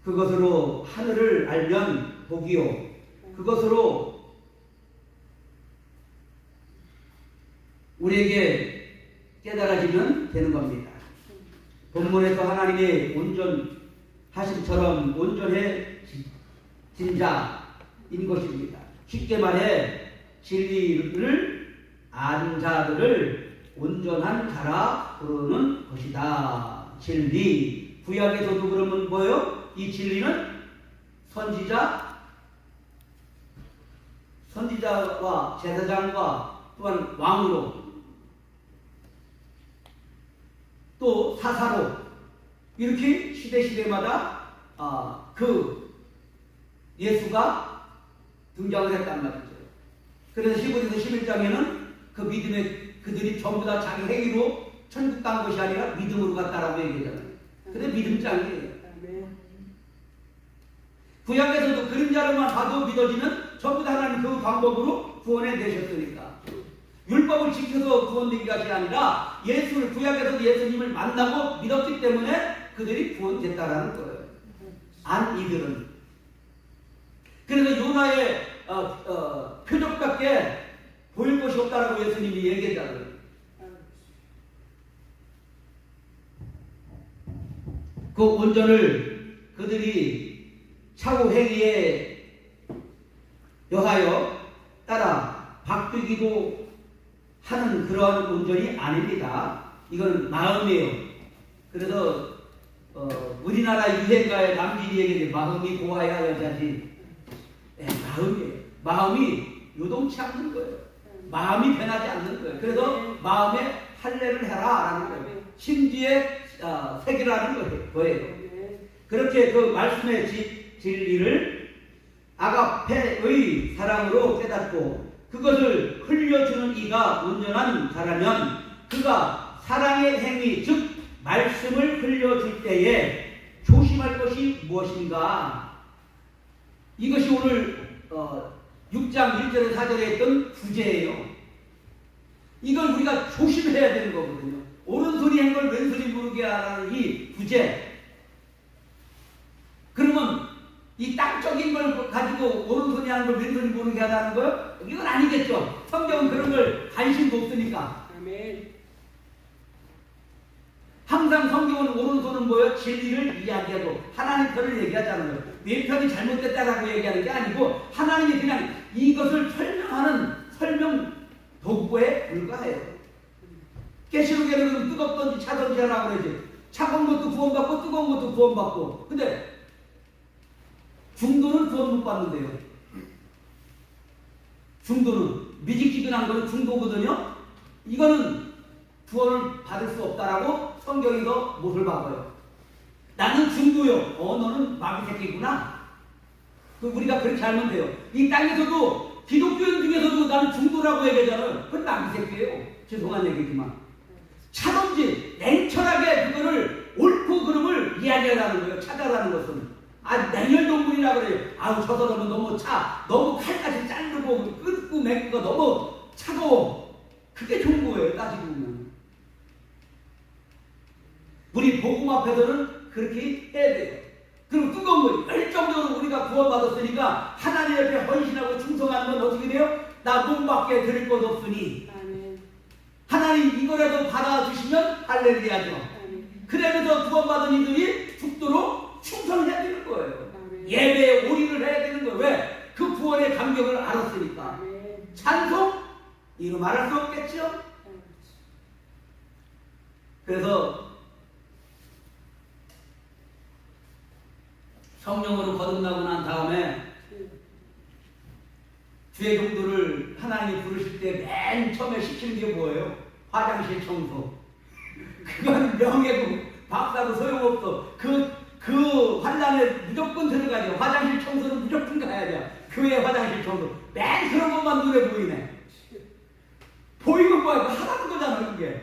그것으로 하늘을 알면 복이요, 그것으로 우리에게 깨달아지면 되는 겁니다. 본문에서 하나님의 온전하심처럼 온전해진 자인 것입니다. 쉽게 말해 진리를 아는 자들을 온전한 자라 그러는 것이다. 진리. 구약에서도 그러면 뭐예요? 이 진리는 선지자와 제사장과 또한 왕으로 또 사사로 이렇게 시대마다 그 예수가 등장을 했단 말이죠. 그래서 히브리서 11장에는 그 믿음의 그들이 전부 다 자기 행위로 천국 간 것이 아니라 믿음으로 갔다라고 얘기하잖아요. 근데 믿음장이에요. 구약에서도 그림자로만 봐도 믿어지는 전부 다 하나님 그 방법으로 구원해 내셨으니까. 율법을 지켜서 구원된 것이 아니라 예수를 구약에서도 예수님을 만나고 믿었기 때문에 그들이 구원됐다라는 거예요. 안 이들은. 그래서 요나의 표적밖에 보일 것이 없다라고 예수님이 얘기했잖아요. 그 온전을 그들이 차후 행위에 여하여 따라 바뀌기도 하는 그러한 온전이 아닙니다. 이건 마음이에요. 그래서 우리나라 유행가의 남진이 얘기해 마음이 고와야 여자지. 마음이에요. 마음이 요동치 않는 거예요. 마음이 변하지 않는 거예요. 그래서 마음에 할례를 해라라는 거예요. 심지에 새기라는 거예요. 그렇게 그 말씀의 진리를 아가페의 사랑으로 깨닫고 그것을 흘려주는 이가 온전한 자라면 그가 사랑의 행위 즉 말씀을 흘려줄 때에 조심할 것이 무엇인가? 이것이 오늘 6장 1절에 4절에 했던 구제예요. 이걸 우리가 조심해야 되는 거거든요. 오른손이 한 걸 왼손이 모르게 하라는 이 구제. 그러면 이 땅적인 걸 가지고 오른손이 하는 걸 왼손이 모르게 하라는 거요? 이건 아니겠죠. 성경은 그런 걸 관심도 없으니까. 아멘. 항상 성경은 오른손은 뭐예요? 진리를 이야기하고 하나님 편을 얘기하자는 거예요. 내 편이 잘못됐다라고 얘기하는 게 아니고 하나님이 그냥 이것을 설명하는 설명 도구에 불과해요. 계시록에는 뜨겁던지 차던지 하라고 그러지. 차가운 것도 구원받고 뜨거운 것도 구원받고. 근데 중도는 구원 못 받는데요. 중도는 미직지근한 거는 중도거든요. 이거는 구원을 받을 수 없다라고 성경에서 못을 박아요. 나는 중도요. 너는 마귀 새끼구나. 우리가 그렇게 알면 돼요. 이 땅에서도 기독교인 중에서도 나는 중도라고 얘기하잖아요. 그건 마귀 새끼예요. 죄송한 얘기지만. 차든지 냉철하게 그거를 옳고 그름을 이야기하라는 거예요. 찾아라는 것은. 냉혈동물이라 그래요. 저 사람은 너무 너무 칼까지 자르고 끊고 맺고가 너무 차가워. 그게 좋은 거예요. 따지고 보면. 우리 복음 앞에서는 그렇게 해야 돼요. 그리고 뜨거운 거 열정적으로 우리가 구원받았으니까 하나님 앞에 헌신하고 충성하는 건 어떻게 돼요? 나 몸밖에 드릴 것 없으니. 아멘. 하나님 이거라도 받아주시면 할렐루야죠. 아멘. 그러면서 구원받은 이들이 죽도록 충성해야 되는 거예요. 아멘. 예배에 올인을 해야 되는 거예요. 왜? 그 구원의 감격을 알았으니까. 아멘. 찬송? 이거 말할 수 없겠죠? 그래서 성령으로 거듭나고 난 다음에 주의 종들을 하나님이 부르실 때 맨 처음에 시키는 게 뭐예요? 화장실 청소. 그건 명예고 박사도 소용없어. 그 환란에 무조건 들어가죠. 화장실 청소는 무조건 가야죠. 교회 화장실 청소. 맨 그런 것만 눈에 보이네. 보이는 거야. 하라는 거잖아, 그게.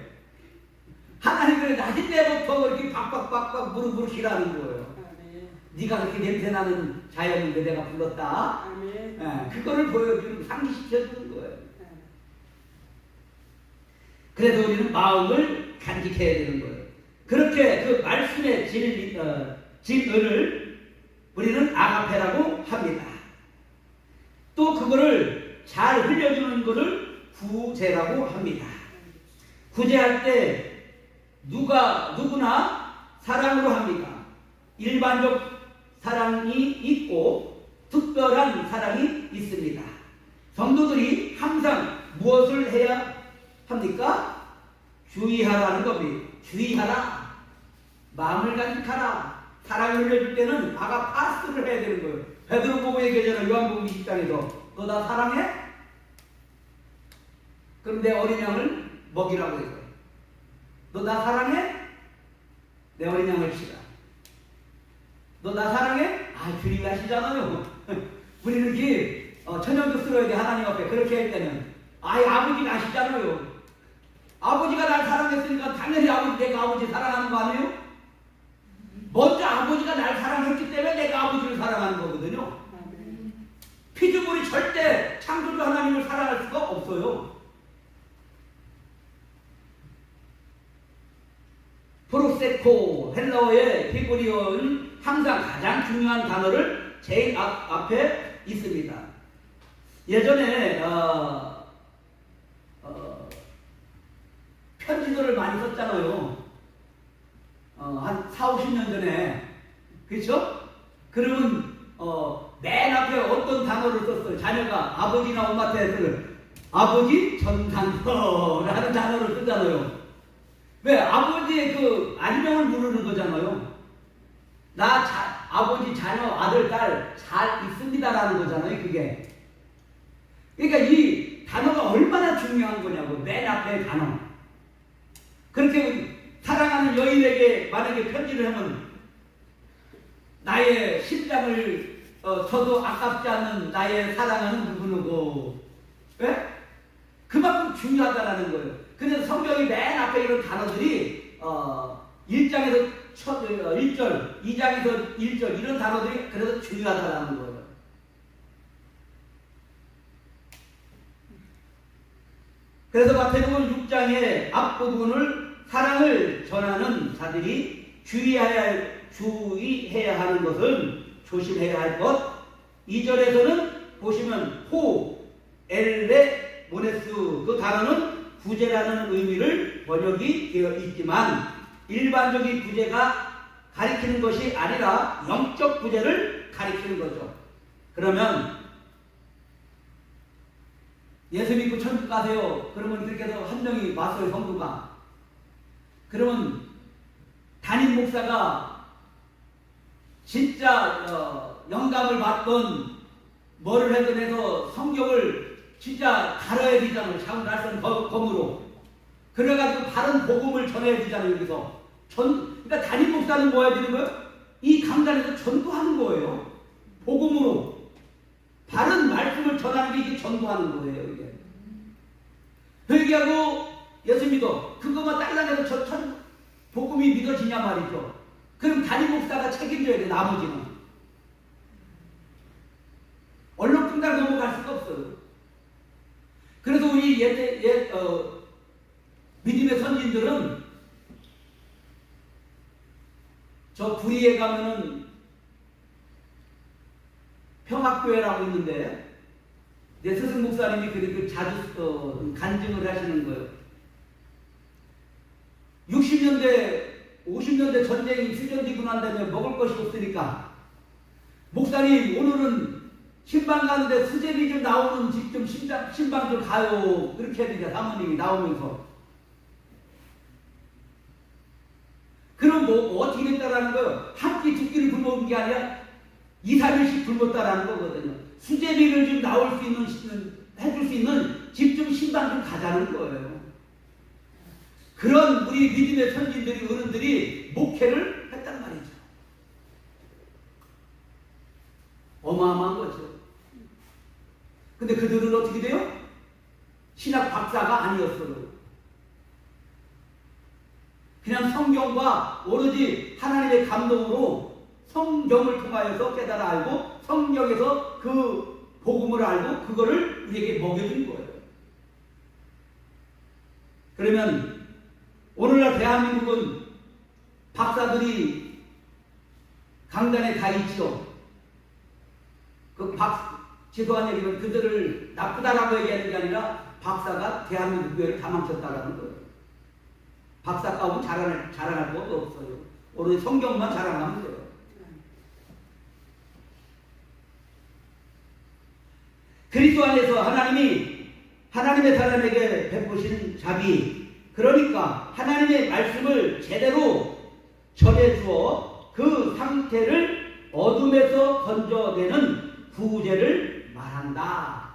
하나님 그래 낮은 때부터 이렇게 박박박박 무릎으로 기라는 거예요. 아멘. 네가 그렇게 냄새나는 자연인데 내가 불렀다. 아멘. 그거를 보여주는 상기시켜주는 거예요. 그래서 우리는 마음을 간직해야 되는 거예요. 그렇게 그 말씀의 진의를 우리는 아가페라고 합니다. 또 그거를 잘 흘려주는 것을 구제라고 합니다. 구제할 때 누구나 사랑으로 합니다. 일반적 사랑이 있고 특별한 사랑이 있습니다. 성도들이 항상 무엇을 해야 합니까? 주의하라는 겁니다. 주의하라. 마음을 간직하라. 사랑을 흘려줄 때는 아가 파스를 해야 되는 거예요. 베드로 보고 얘기하잖아. 요한복음 20장에서 너 나 사랑해? 그럼 내 어린 양을 먹이라고 해요. 너 나 사랑해? 내 어린 양을 치라. 너 나 사랑해? 아, 주님이 하시잖아요. 우리는 이렇게 천연교스러야 돼. 하나님 앞에 그렇게 할 때는 아버지가 아시잖아요. 아버지가 날 사랑했으니까 당연히 내가 아버지 사랑하는 거 아니에요? 먼저 아버지가 날 사랑했기 때문에 내가 아버지를 사랑하는 거거든요. 피조물이 절대 창조주 하나님을 사랑할 수가 없어요. 프로세코 헬라어의 히브리어는 항상 가장 중요한 단어를 제일 앞에 있습니다. 예전에 편지도를 많이 썼잖아요. 한 40-50년 전에. 그렇죠? 그러면 맨 앞에 어떤 단어를 썼어요? 자녀가 아버지나 엄마한테 아버지 전상서라는 단어를 쓰잖아요. 왜? 아버지의 그 안녕을 부르는 거잖아요. 아버지, 자녀, 아들, 딸 잘 있습니다라는 거잖아요. 그게. 그러니까 이 단어가 얼마나 중요한 거냐고. 맨 앞에 단어. 그렇게 사랑하는 여인에게 만약에 편지를 하면 나의 심장을 저도 아깝지 않는 나의 사랑하는 누구누구. 왜? 그만큼 중요하다라는 거예요. 그래서 성경이 맨 앞에 이런 단어들이 1장에서 1절, 2장에서 1절 이런 단어들이 그래서 중요하다라는 거예요. 그래서 마태복음 6장의 앞부분을 사랑을 전하는 자들이 주의해야 하는 것은 조심해야 할 것. 2절에서는 보시면 엘레 모네스 그 단어는 구제라는 의미를 번역이 되어 있지만 일반적인 구제가 가리키는 것이 아니라 영적 구제를 가리키는 거죠. 그러면 예수 믿고 천국 가세요. 그러면 그렇게 해서 한 명이 왔어요. 성도가. 그러면 담임 목사가 진짜 영감을 받던 뭐를 하든 해서 성경을 진짜 다뤄야 되잖아요. 참 낯선 검으로. 그래가지고 다른 복음을 전해야 되잖아요. 여기서. 그러니까 담임 목사는 뭐 해야 되는 거예요? 이 강단에서 전도하는 거예요. 복음으로. 바른 말씀을 전하는 게 이게 전도하는 거예요. 이게. 회개하고 예수 믿어. 그것만 딸랑해서 복음이 믿어지냐 말이죠. 그럼 담임 목사가 책임져야 돼. 나머지는. 얼렁뚱땅 넘어갈 수가 없어요. 그래서 우리 믿음의 선진들은 저 구리에 가면은 평학교회라고 있는데 내 스승 목사님이 그렇게 자주 간증을 하시는 거예요. 60년대 50년대 전쟁이 수전되고 난 다음에 먹을 것이 없으니까 목사님 오늘은 신방 가는데 수제비 좀 나오는 집 좀 신방 좀 가요. 그렇게 해야 사모님이 나오면서. 그럼 뭐 어떻게 됐다라는 거예요? 한 끼 두 끼를 굶어온 게 아니라 2-3일씩 굶었다라는 거거든요. 수제비를 좀 나올 수 있는 해줄 수 있는 집 좀 신방 좀 가자는 거예요. 그런 우리 믿음의 선진들이 어른들이 목회를 했단 말이죠. 어마어마한 거죠. 근데 그들은 어떻게 돼요? 신학 박사가 아니었어요. 그냥 성경과 오로지 하나님의 감동으로 성경을 통하여서 깨달아 알고 성경에서 그 복음을 알고 그거를 우리에게 먹여준 거예요. 그러면 오늘날 대한민국은 박사들이 강단에 가 있죠. 죄송한 얘기는 그들을 나쁘다라고 얘기하는 게 아니라 박사가 대한민국 교회를 다 망쳤다라는 거예요. 박사 가면 자랑할 것도 없어요. 오로지 성경만 자랑하면 돼요. 그리스도 안에서 하나님이 하나님의 사람에게 베푸신 자비, 그러니까 하나님의 말씀을 제대로 전해주어 그 상태를 어둠에서 건져내는 구제를 말한다.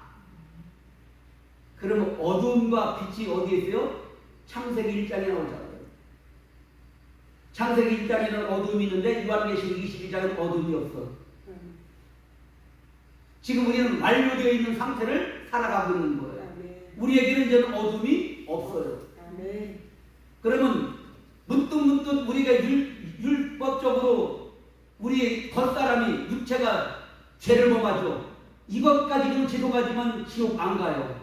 그러면 어둠과 빛이 어디에 있어요? 창세기 1장에 나오잖아요. 창세기 1장에는 어둠이 있는데 요한계시록 22장에는 어둠이 없어. 지금 우리는 완료되어 있는 상태를 살아가고 있는 거예요. 우리에게는 이제 어둠이 없어요. 그러면 문득문득 우리가 율법적으로 우리 겉사람이 육체가 죄를 범하죠. 이것까지는 지도가지만 지옥 안 가요.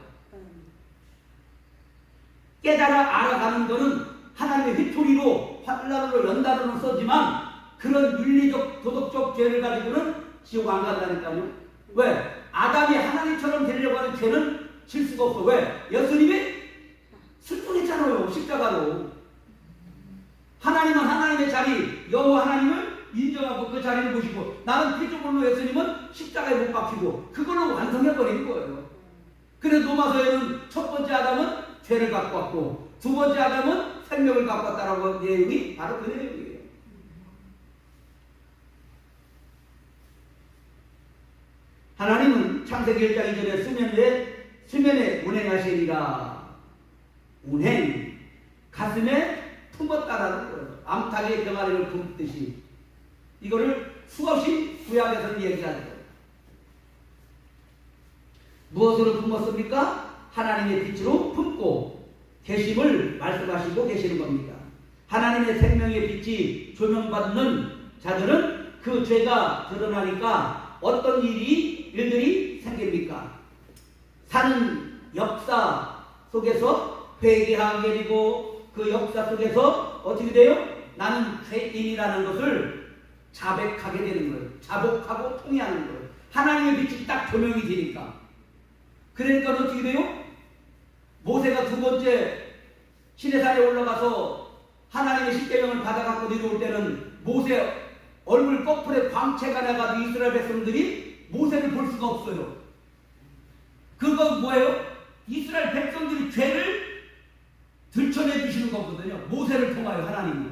깨달아 알아가는 것은 하나님의 휘토리로 환란으로 연단으로 써지만 그런 윤리적 도덕적 죄를 가지고는 지옥 안 간다니까요. 왜? 아담이 하나님처럼 되려고 하는 죄는 질 수가 없어. 왜? 예수님이 순종했잖아요. 십자가로. 하나님은 하나님의 자리, 여호와 하나님을 인정하고 그 자리를 보시고 나는 피조물로 예수님은 십자가에 못 박히고 그걸로 완성해버린 거예요. 그래서 로마서에는 첫 번째 아담은 죄를 갖고 왔고 두 번째 아담은 생명을 갖고 왔다라고 내용이 바로 그 내용이에요. 하나님은 창세기 1장 2절에 수면에 운행하시리라. 운행, 가슴에 품었다라는 거예요. 암탉의 병아리를 품듯이. 이거를 수없이 구약에서는 얘기하는 거예요. 무엇으로 품었습니까? 하나님의 빛으로 품고 계심을 말씀하시고 계시는 겁니다. 하나님의 생명의 빛이 조명받는 자들은 그 죄가 드러나니까 어떤 일들이 생깁니까? 사는 역사 속에서 회개하게 되고 그 역사 속에서 어떻게 돼요? 나는 죄인이라는 것을 자백하게 되는 거예요. 자복하고 통회하는 거예요. 하나님의 빛이 딱 조명이 되니까. 그러니까 어떻게 돼요? 모세가 두 번째 시내산에 올라가서 하나님의 십계명을 받아갖고 내려올 때는 모세 얼굴 거풀에 광채가 나가도 이스라엘 백성들이 모세를 볼 수가 없어요. 그건 뭐예요? 이스라엘 백성들이 죄를 들춰내 주시는 거거든요. 모세를 통하여 하나님이.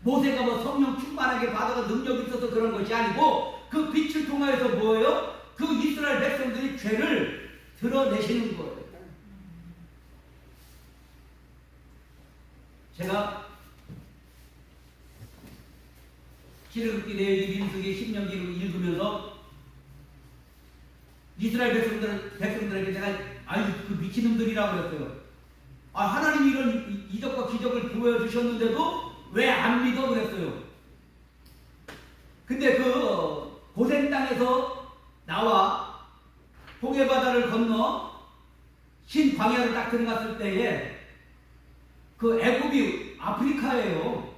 모세가 뭐 성령 충만하게 받아가 능력이 있어서 그런 것이 아니고 그 빛을 통하여서 뭐예요? 그 이스라엘 백성들이 죄를 드러내시는 거예요. 제가 출애굽기 내지 민수기 10년기를 읽으면서 이스라엘 백성들에게 제가 아유 그 미친놈들이라고 그랬어요. 아 하나님이 이런 이적과 기적을 보여주셨는데도 왜 안 믿어 그랬어요. 근데 그 고센 땅에서 나와 홍해 바다를 건너 신 광야를 딱 들어갔을 때에 그 애굽이 아프리카예요.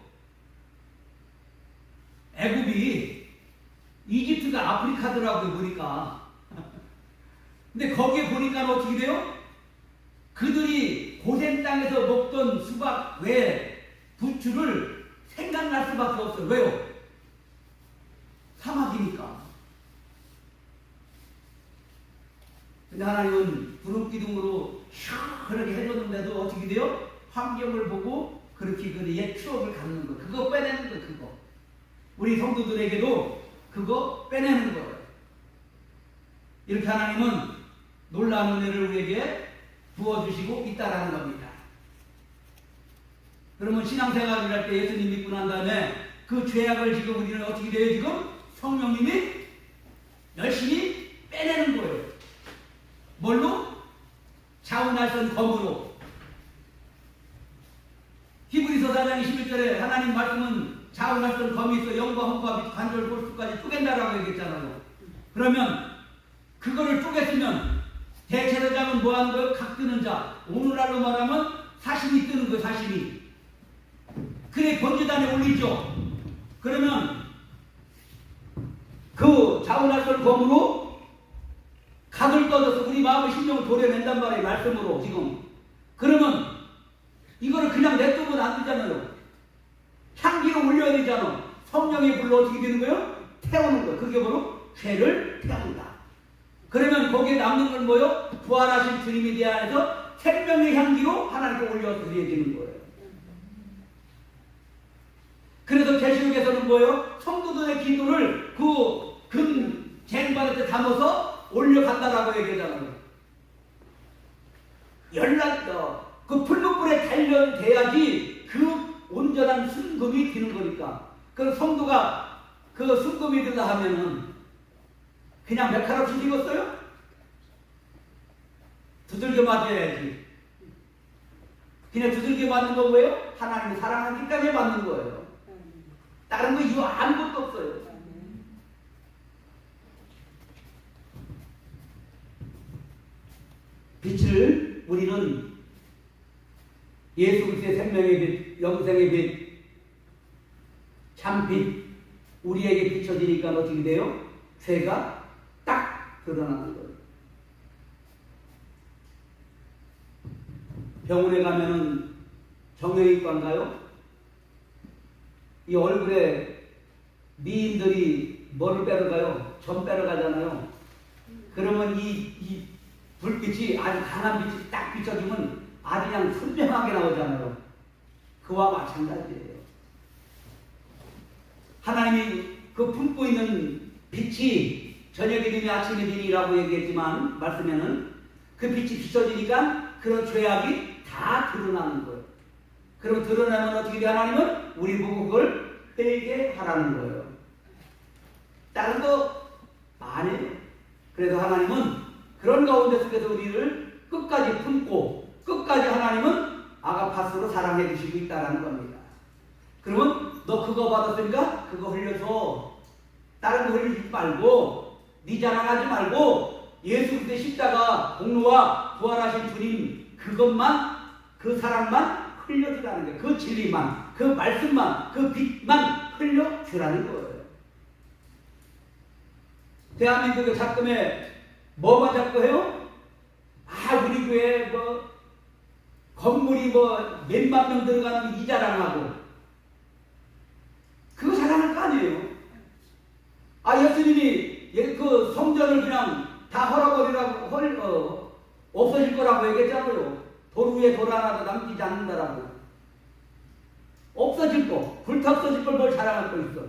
애굽이 이집트가 아프리카더라고요 보니까. 근데 거기에 보니까 어떻게 돼요? 그들이 고센 땅에서 먹던 수박 외에 부추를 생각날 수밖에 없어요. 왜요? 사막이니까. 근데 하나님은 구름 기둥으로 시원하게 해줬는데도 어떻게 돼요? 환경을 보고 그렇게 그 옛 추억을 갖는 거. 그거 빼내는 거. 그거. 우리 성도들에게도 그거 빼내는 거예요. 이렇게 하나님은 놀라운 은혜를 우리에게 부어주시고 있다라는 겁니다. 그러면 신앙생활을 할 때 예수님 믿고 난 다음에 그 죄악을 지금 우리는 어떻게 돼요? 지금 성령님이 열심히 빼내는 거예요. 뭘로? 자우날선 검으로. 히브리서 4장 21절에 하나님 말씀은 자우날선 검이 있어 영과 혼과 빛 관절 골수까지 쪼갠다라고 얘기했잖아요. 그러면 그거를 쪼갰으면 대제사장은 뭐 하는 거예요? 각 뜨는 자. 오늘날로 말하면 사심이 뜨는 거예요. 사심이. 그래 번제단에 올리죠. 그러면 그 자우날선 검으로 각을 떠져서 우리 마음의 심령을 도려낸단 말이에요. 말씀으로 지금. 그러면 이거를 그냥 냅두면 안 되잖아요. 향기를 올려야 되잖아. 성령의 불로 어떻게 되는 거예요? 태우는 거예요. 그게 바로 죄를 태운다. 그러면 거기에 남는 건 뭐예요? 부활하신 주님에 대하여서 생명의 향기로 하나님께 올려드려지는 거예요. 그래서 계시록에서는 뭐예요? 성도들의 기도를 그 금 쟁반에 담아서 올려간다라고 얘기하잖아요. 그 풀무불에 단련돼야지 그 온전한 순금이 되는 거니까. 그 성도가 그 순금이 된다 하면은 그냥 메카롭이 되겠어요? 두들겨 맞아야지. 그냥 두들겨 맞는 거 뭐예요? 하나님을 사랑하기 때문에 맞는 거예요. 다른 거 이유 아무것도 없어요. 빛을 우리는 예수 그리스도의 생명의 빛, 영생의 빛, 참빛 우리에게 비춰지니까 어떻게 돼요? 죄가 딱 드러나는 거예요. 병원에 가면은 정형외과인가요? 이 얼굴에 미인들이 뭐를 빼러 가요? 점 빼러 가잖아요. 그러면 이 불빛이 아주 강한 빛이 딱 비춰주면 아주 그냥 선명하게 나오잖아요. 그와 마찬가지예요. 하나님이 그 품고 있는 빛이 저녁이 되니 아침이 되니라고 얘기했지만 말씀에는 그 빛이 비춰지니까 그런 죄악이 다 드러나는 거예요. 그럼 드러나면 어떻게 돼? 하나님은 우리 보고 그걸 회개하라는 거예요. 다른 거 안 해요. 그래서 하나님은 그런 가운데 속에서 우리를 끝까지 품고 끝까지 하나님은 아가파스로 사랑해 주시고 있다는 겁니다. 그러면 너 그거 받았으니까 그거 흘려줘. 다른 거 흘리지 말고 네 자랑하지 말고 예수 그리스도의 십자가 공로와 부활하신 주님 그것만 그 사랑만 흘려주라는 거예요. 그 진리만 그 말씀만 그 빛만 흘려주라는 거예요. 대한민국의 작금에 뭐만 자꾸 해요? 아 우리 교회 뭐 건물이 뭐 몇만 명 들어가는 이 자랑하고 그거 자랑할 거 아니에요. 아 예수님이 그 성전을 그냥 다 헐어버리라고 없어질 거라고 얘기했잖아요. 돌 위에 돌 하나도 남기지 않는다라고. 없어질 거 불타 없어질 걸 뭘 자랑할 거 있어.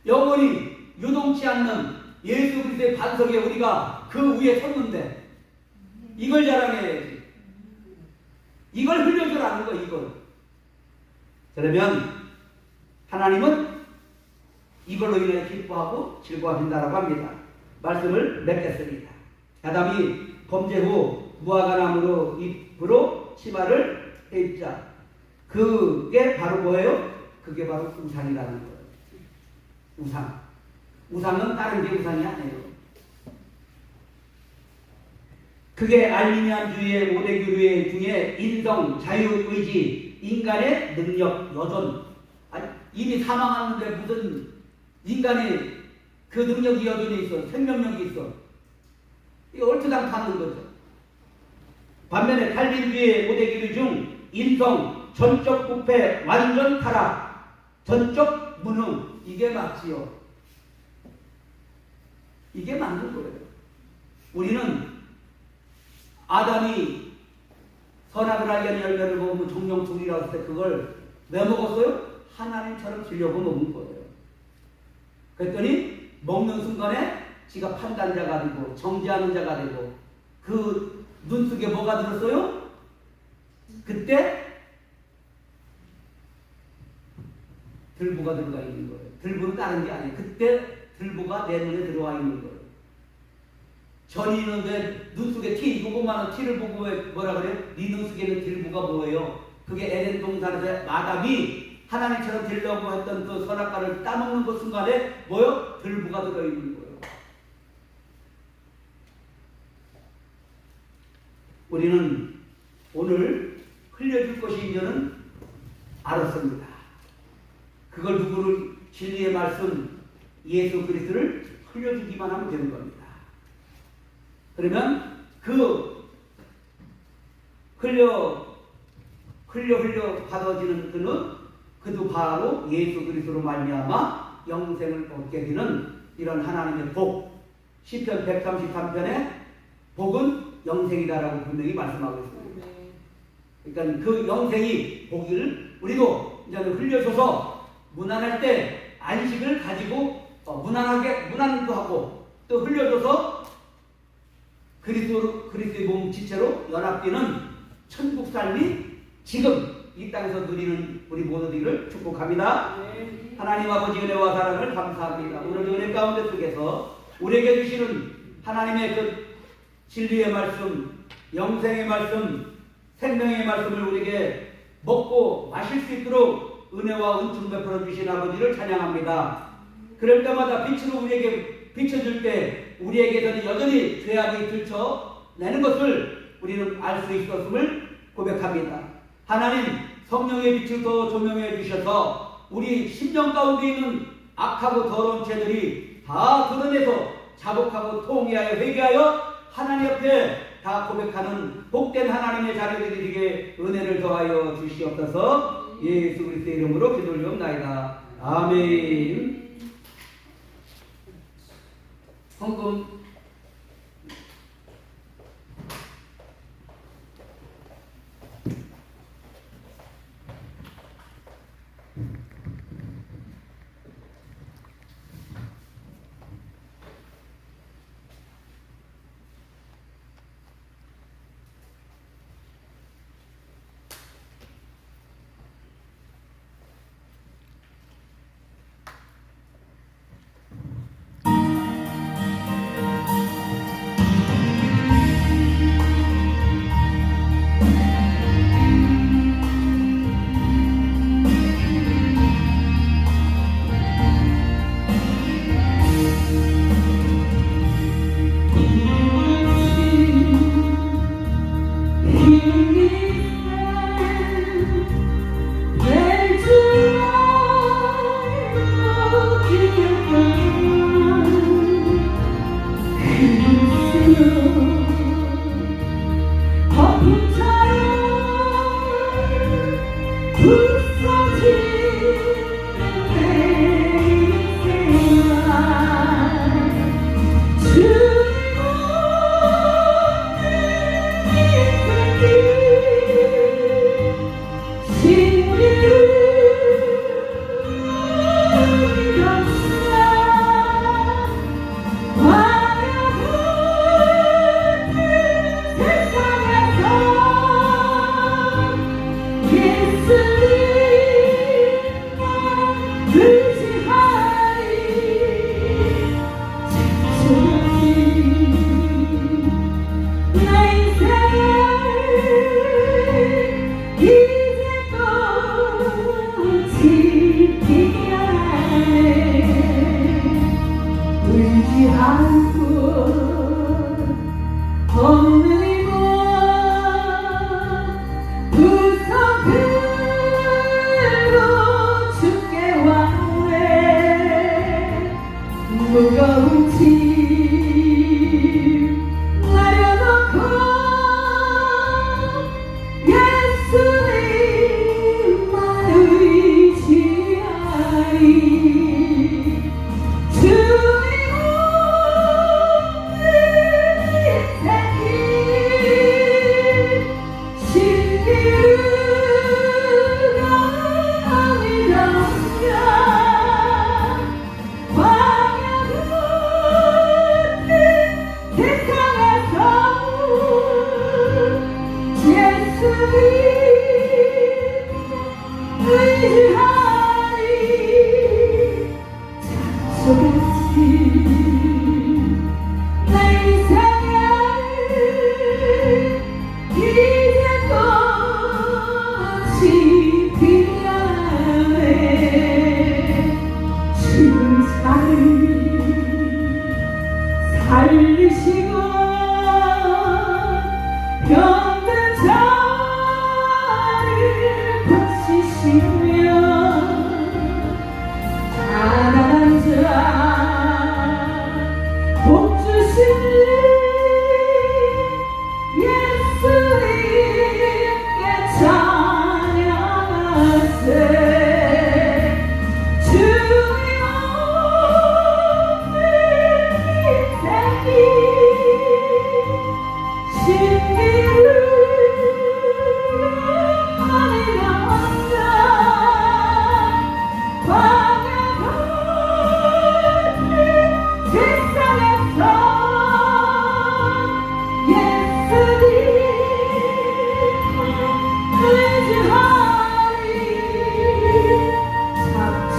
영원히 유동치 않는 예수 그리스도의 반석에 우리가 그 위에 섰는데 이걸 자랑해야지. 이걸 흘려주라는 거 이걸. 그러면 하나님은 이걸로 인해 기뻐하고 즐거워하신다라고 합니다. 말씀을 맺겠습니다. 아담이 범죄 후 무화과나무로 잎으로 치마를 입자. 그게 바로 뭐예요? 그게 바로 우상이라는 거예요. 우상. 우상은 다른 게 우상이 아니에요. 그게 알미니안주의의 5대 교류 중에 인성, 자유, 의지, 인간의 능력, 여존. 아니, 이미 사망하는데 무슨 인간의 그 능력이 여전히 있어. 생명력이 있어. 이거 얼토당토하는 거죠. 반면에 칼빈주의의 5대 교류 중 인성, 전적 부패, 완전 타락, 전적 무능. 이게 맞지요. 이게 맞는 거예요. 우리는 아담이 선악을 알게 하는 열매를 먹으면 정령술이라고 했을 때 그걸 왜 먹었어요? 하나님처럼 지려고 먹은 거예요. 그랬더니 먹는 순간에 지가 판단자가 되고 정죄하는 자가 되고 그 눈 속에 뭐가 들었어요? 그때 들보가 들어가 있는 거예요. 들보는 다른 게 아니에요. 그때 들보가 내 눈에 들어와 있는 거예요. 전이는 왜 눈 속에 티 이거 보면 티를 보고 왜 뭐라 그래요? 네 눈 속에 있는 들보가 뭐예요? 그게 에덴 동산에서 아담이 하나님처럼 되려고 했던 그 선악과를 따먹는 그 순간에 뭐요? 들보가 들어있는 거예요. 우리는 오늘 흘려줄 것이 이제는 알았습니다. 그걸 누구를 진리의 말씀 예수 그리스도를 흘려주기만 하면 되는 겁니다. 그러면 그 흘려 받아지는 그도 바로 예수 그리스도로 말미암아 영생을 얻게 되는 이런 하나님의 복. 시편 133편의 복은 영생이다라고 분명히 말씀하고 있습니다. 그러니까 그 영생이 보기를 우리도 이제 흘려줘서 무난할 때 안식을 가지고 무난도 하고 또 흘려줘서 그리스도의 몸 지체로 연합되는 천국 삶이 지금 이 땅에서 누리는 우리 모두들을 축복합니다. 하나님 아버지 은혜와 사랑을 감사합니다. 오늘 은혜 가운데 속에서 우리에게 주시는 하나님의 그 진리의 말씀, 영생의 말씀, 생명의 말씀을 우리에게 먹고 마실 수 있도록 은혜와 은총 베풀어 주신 아버지를 찬양합니다. 그럴 때마다 빛으로 우리에게 비춰줄 때 우리에게서는 여전히 죄악이 들춰내는 것을 우리는 알 수 있었음을 고백합니다. 하나님 성령의 빛을 더 조명해 주셔서 우리 심령 가운데 있는 악하고 더러운 죄들이 다 걷어내서 자복하고 통회하여 회개하여 하나님 옆에 다 고백하는 복된 하나님의 자녀들에게 은혜를 더하여 주시옵소서. 예수 그리스도의 이름으로 기도드리옵나이다. 아멘. 헌금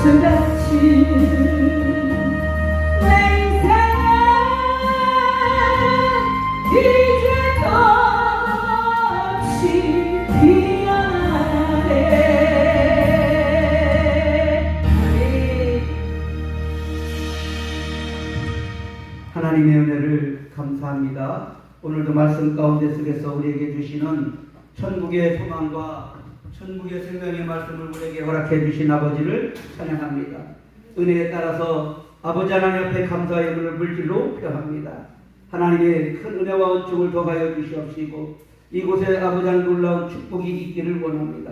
수같이 내 인생은 이제 끝없이 피어나네. 하나님의 은혜를 감사합니다. 오늘도 말씀 가운데 속에서 우리에게 주시는 천국의 소망과 천국의 생명의 말씀을 우리에게 허락해 주신 아버지를 찬양합니다. 은혜에 따라서 아버지 하나님 앞에 감사의 은혜를 물질로 표합니다. 하나님의 큰 은혜와 은총을 더하여 주시옵시고 이곳에 아버지 하나님 놀라운 축복이 있기를 원합니다.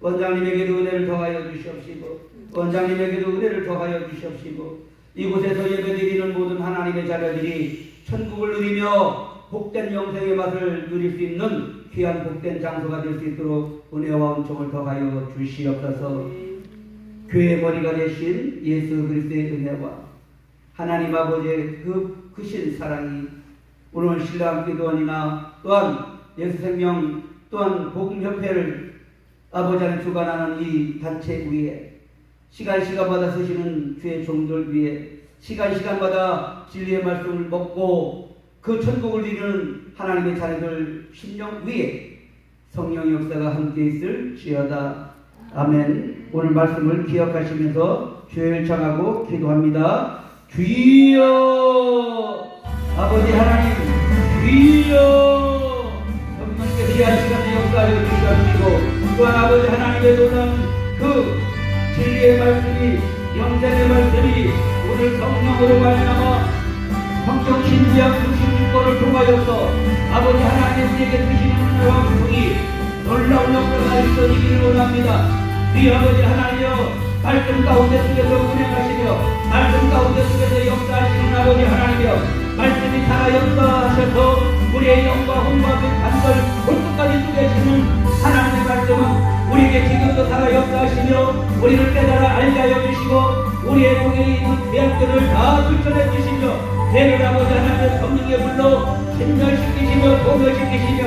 원장님에게도 은혜를 더하여 주시옵시고 원장님에게도 은혜를 더하여 주시옵시고 이곳에서 예배드리는 모든 하나님의 자녀들이 천국을 누리며 복된 영생의 맛을 누릴 수 있는 귀한 복된 장소가 될 수 있도록 은혜와 은총을 더하여 주시옵소서. 교회의 머리가 되신 예수 그리스도의 은혜와 하나님 아버지의 그 크신 사랑이 오늘 신랑 기도원이나 또한 예수생명 또한 복음협회를 아버지 안에 주관하는 이 단체 위에 시간마다 쓰시는 주의 종들 위에 시간마다 진리의 말씀을 먹고 그 천국을 이루는 하나님의 자녀들 심령 위에 성령의 역사가 함께 있을 지어다. 아멘. 오늘 말씀을 기억하시면서 주의 청하고 기도합니다. 주여 아버지 하나님 주여 성령께서 이 시간에 역사하여 주시옵시고 또한 아버지 하나님의 놀라운 그 진리의 말씀이 영생의 말씀이 오늘 성령으로 말미암아 성경 신구약 66권을 통하여서 아버지 하나님 우리에게 주시는 은혜와 은총이 놀라운 역사가 있어지기를 원합니다. 우리 아버지 하나님여 말씀 가운데 속에서 운행하시며 말씀 가운데 속에서 역사하시는 아버지 하나님여 말씀이 살아 역사하셔서 우리의 영과 혼과 그 간걸 골끝까지 속에시는 하나님의 말씀은 우리에게 지금도 살아 역사하시며 우리를 깨달아 알게 하여 주시고 우리의 속에 있는 대학들을 다 들춰내 주시며 대를 아버지 하나님의 성령의 불로 신멸시키시며 동멸시키시며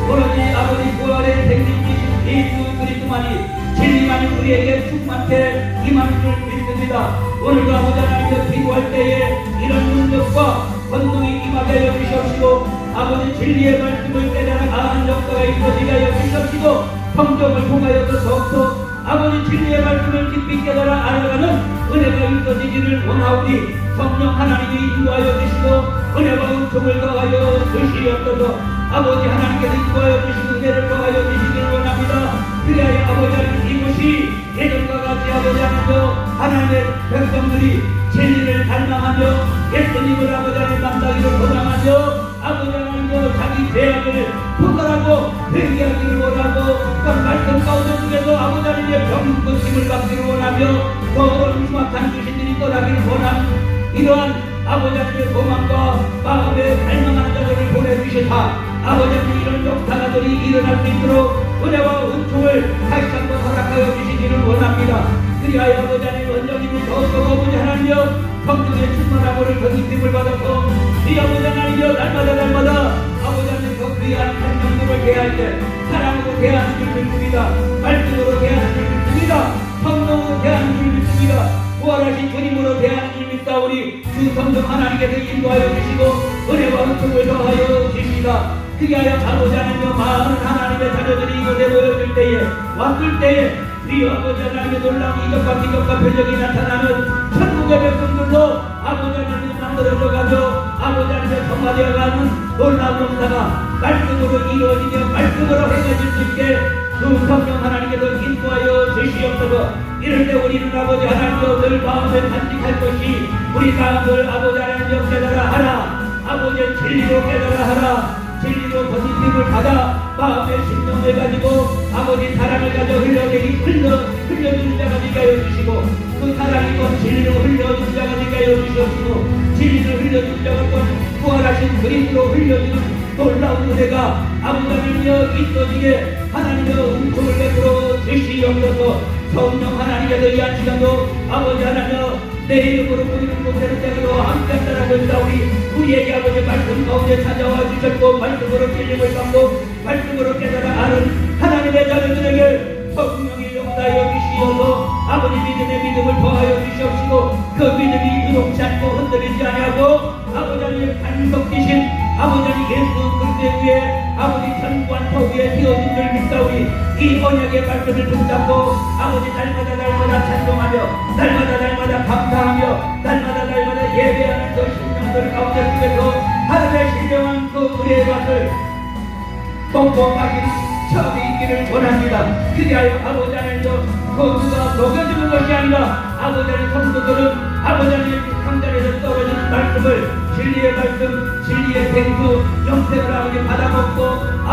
오로지 아버지 부활의 생명이신 예수 그리스도만이 진리만이 우리에게 충만케 임하는 줄 믿습니다. 오늘도 아버지 하나님께 기도할 때에 이런 능력과 권능이 임하게 하여 주시옵시고 아버지 진리의 말씀을 깨달아 아는 역사가 있어지게 하여 주시옵시고 성경을 통하여서 더욱더 아버지 진리의 말씀을 깊이 깨달아 알아가는 은혜가 있어지기를 원하오니 성령 하나님이 인도하여 주시고 은혜와 은총을 더하여 주시옵소서. 아버지 하나님께서 인도하여 주신 은혜를 더하여 주시기를 원합니다. 그리하여 아버지 하나님 이곳이 예전과 같이 아버지 하나님의 백성들이 진리를 갈망하며 예수님을 아버지 하나님 만나기를 원하며 아버지 하나님도 자기 죄악을 포괄하고 회개하기를 원하고 그 말씀 가운데 속에서 아버지 하나님의 병 고침을 받기를 원하며 더러운 흉악한 귀신들이 떠나기를 원하는 이러한 아버지 하나님의 소망과 마음에 갈망하는 자들을 보내주시사 아버지 하나님 이런 역사가들이 일어날 수 있도록 은혜와 은총을 다시 한번 허락하여 주시기를 원합니다. 그리하여 아버지 하나님 원장님이 더욱더 아버지 하나님여 성령의 충만함을 더 느낌을 받아서 이 아버지 하나님여 날마다 아버지 하나님 더 귀한 생명들을 대할 때 사랑으로 대하는 줄 믿습니다. 말씀으로 대하는 줄 믿습니다. 성령으로 대하는 줄 믿습니다. 부활하신 주님으로 대하는 줄 믿사오니 주 성령 하나님께서 인도하여 주시고 은혜와 은총을 더하여 주시다. 그리하여 아버지 하나님여 많은 하나님의 자녀들이 이곳에 모여질 때에 왔을 때에 우리 아버지 하나님의 놀라운 이적과 기적과 표적이 나타나는 천국의 백성들로 아버지 하나님이 만들어져가며 아버지 하나님의 정화되어가는 놀라운 역사가 말씀으로 이루어지며 말씀으로 행해질 수 있게 주 성령 하나님께서 인도하여 주시옵소서. 이럴 때 우리는 아버지 하나님여 늘 마음에 간직할 것이 우리 마음을 아버지 하나님여 깨달아 하라. 아버지의 진리로 깨달아 하라. 진리로 거짓힘을 받아 마음의 심령을 가지고 아버지 사랑을 가져 흘려주는 자가 되게 하여 주시고 그 사랑이 또 진리로 흘려주는 자가 되게 하여 주시옵시고 진리를 흘려주는 자가 또 부활하신 그리스도로 흘려주는 놀라운 은혜가 아버지 하나님여 있어지게 하나님의 은총을 베풀어 주시옵소서. 성령 하나님께서 이 한 시간도 아버지 하나님여 내 이름으로 보이는 곳에는 때로 함께 따라가오니 우리에게 아버지 말씀 가운데 찾아와 주셨고 말씀으로 찔림을 받고 말씀으로 깨달아 아는 하나님의 자녀들에게 성령이 역사하여 주시어서 아버지 믿음의 믿음을 더하여 주시옵시고 그 믿음이 유동치 않고 흔들리지 아니하고 아버지 하나님 반석이신 아버지 하나님 예수 그리스도 위에 아버지 견고한 터 위에 세워진 줄 믿사오니 이 언약의 말씀을 붙잡고 아버지 날마다 찬송하며 날마다 감사하며 날마다 예배하는 그 심령들 가운데 속에서 하늘의 신령한 그 은혜의 밭을 뽕뽕하게 처음이 있기를 원합니다. 그리하여 아버지 하나님도 그 누가 먹여주는 것이 아니라 아버지 하나님 성도들은 아버지 하나님 상자에서 떨어진 말씀을 진리의 말씀 진리의 생수 영생을 아버지 받아먹고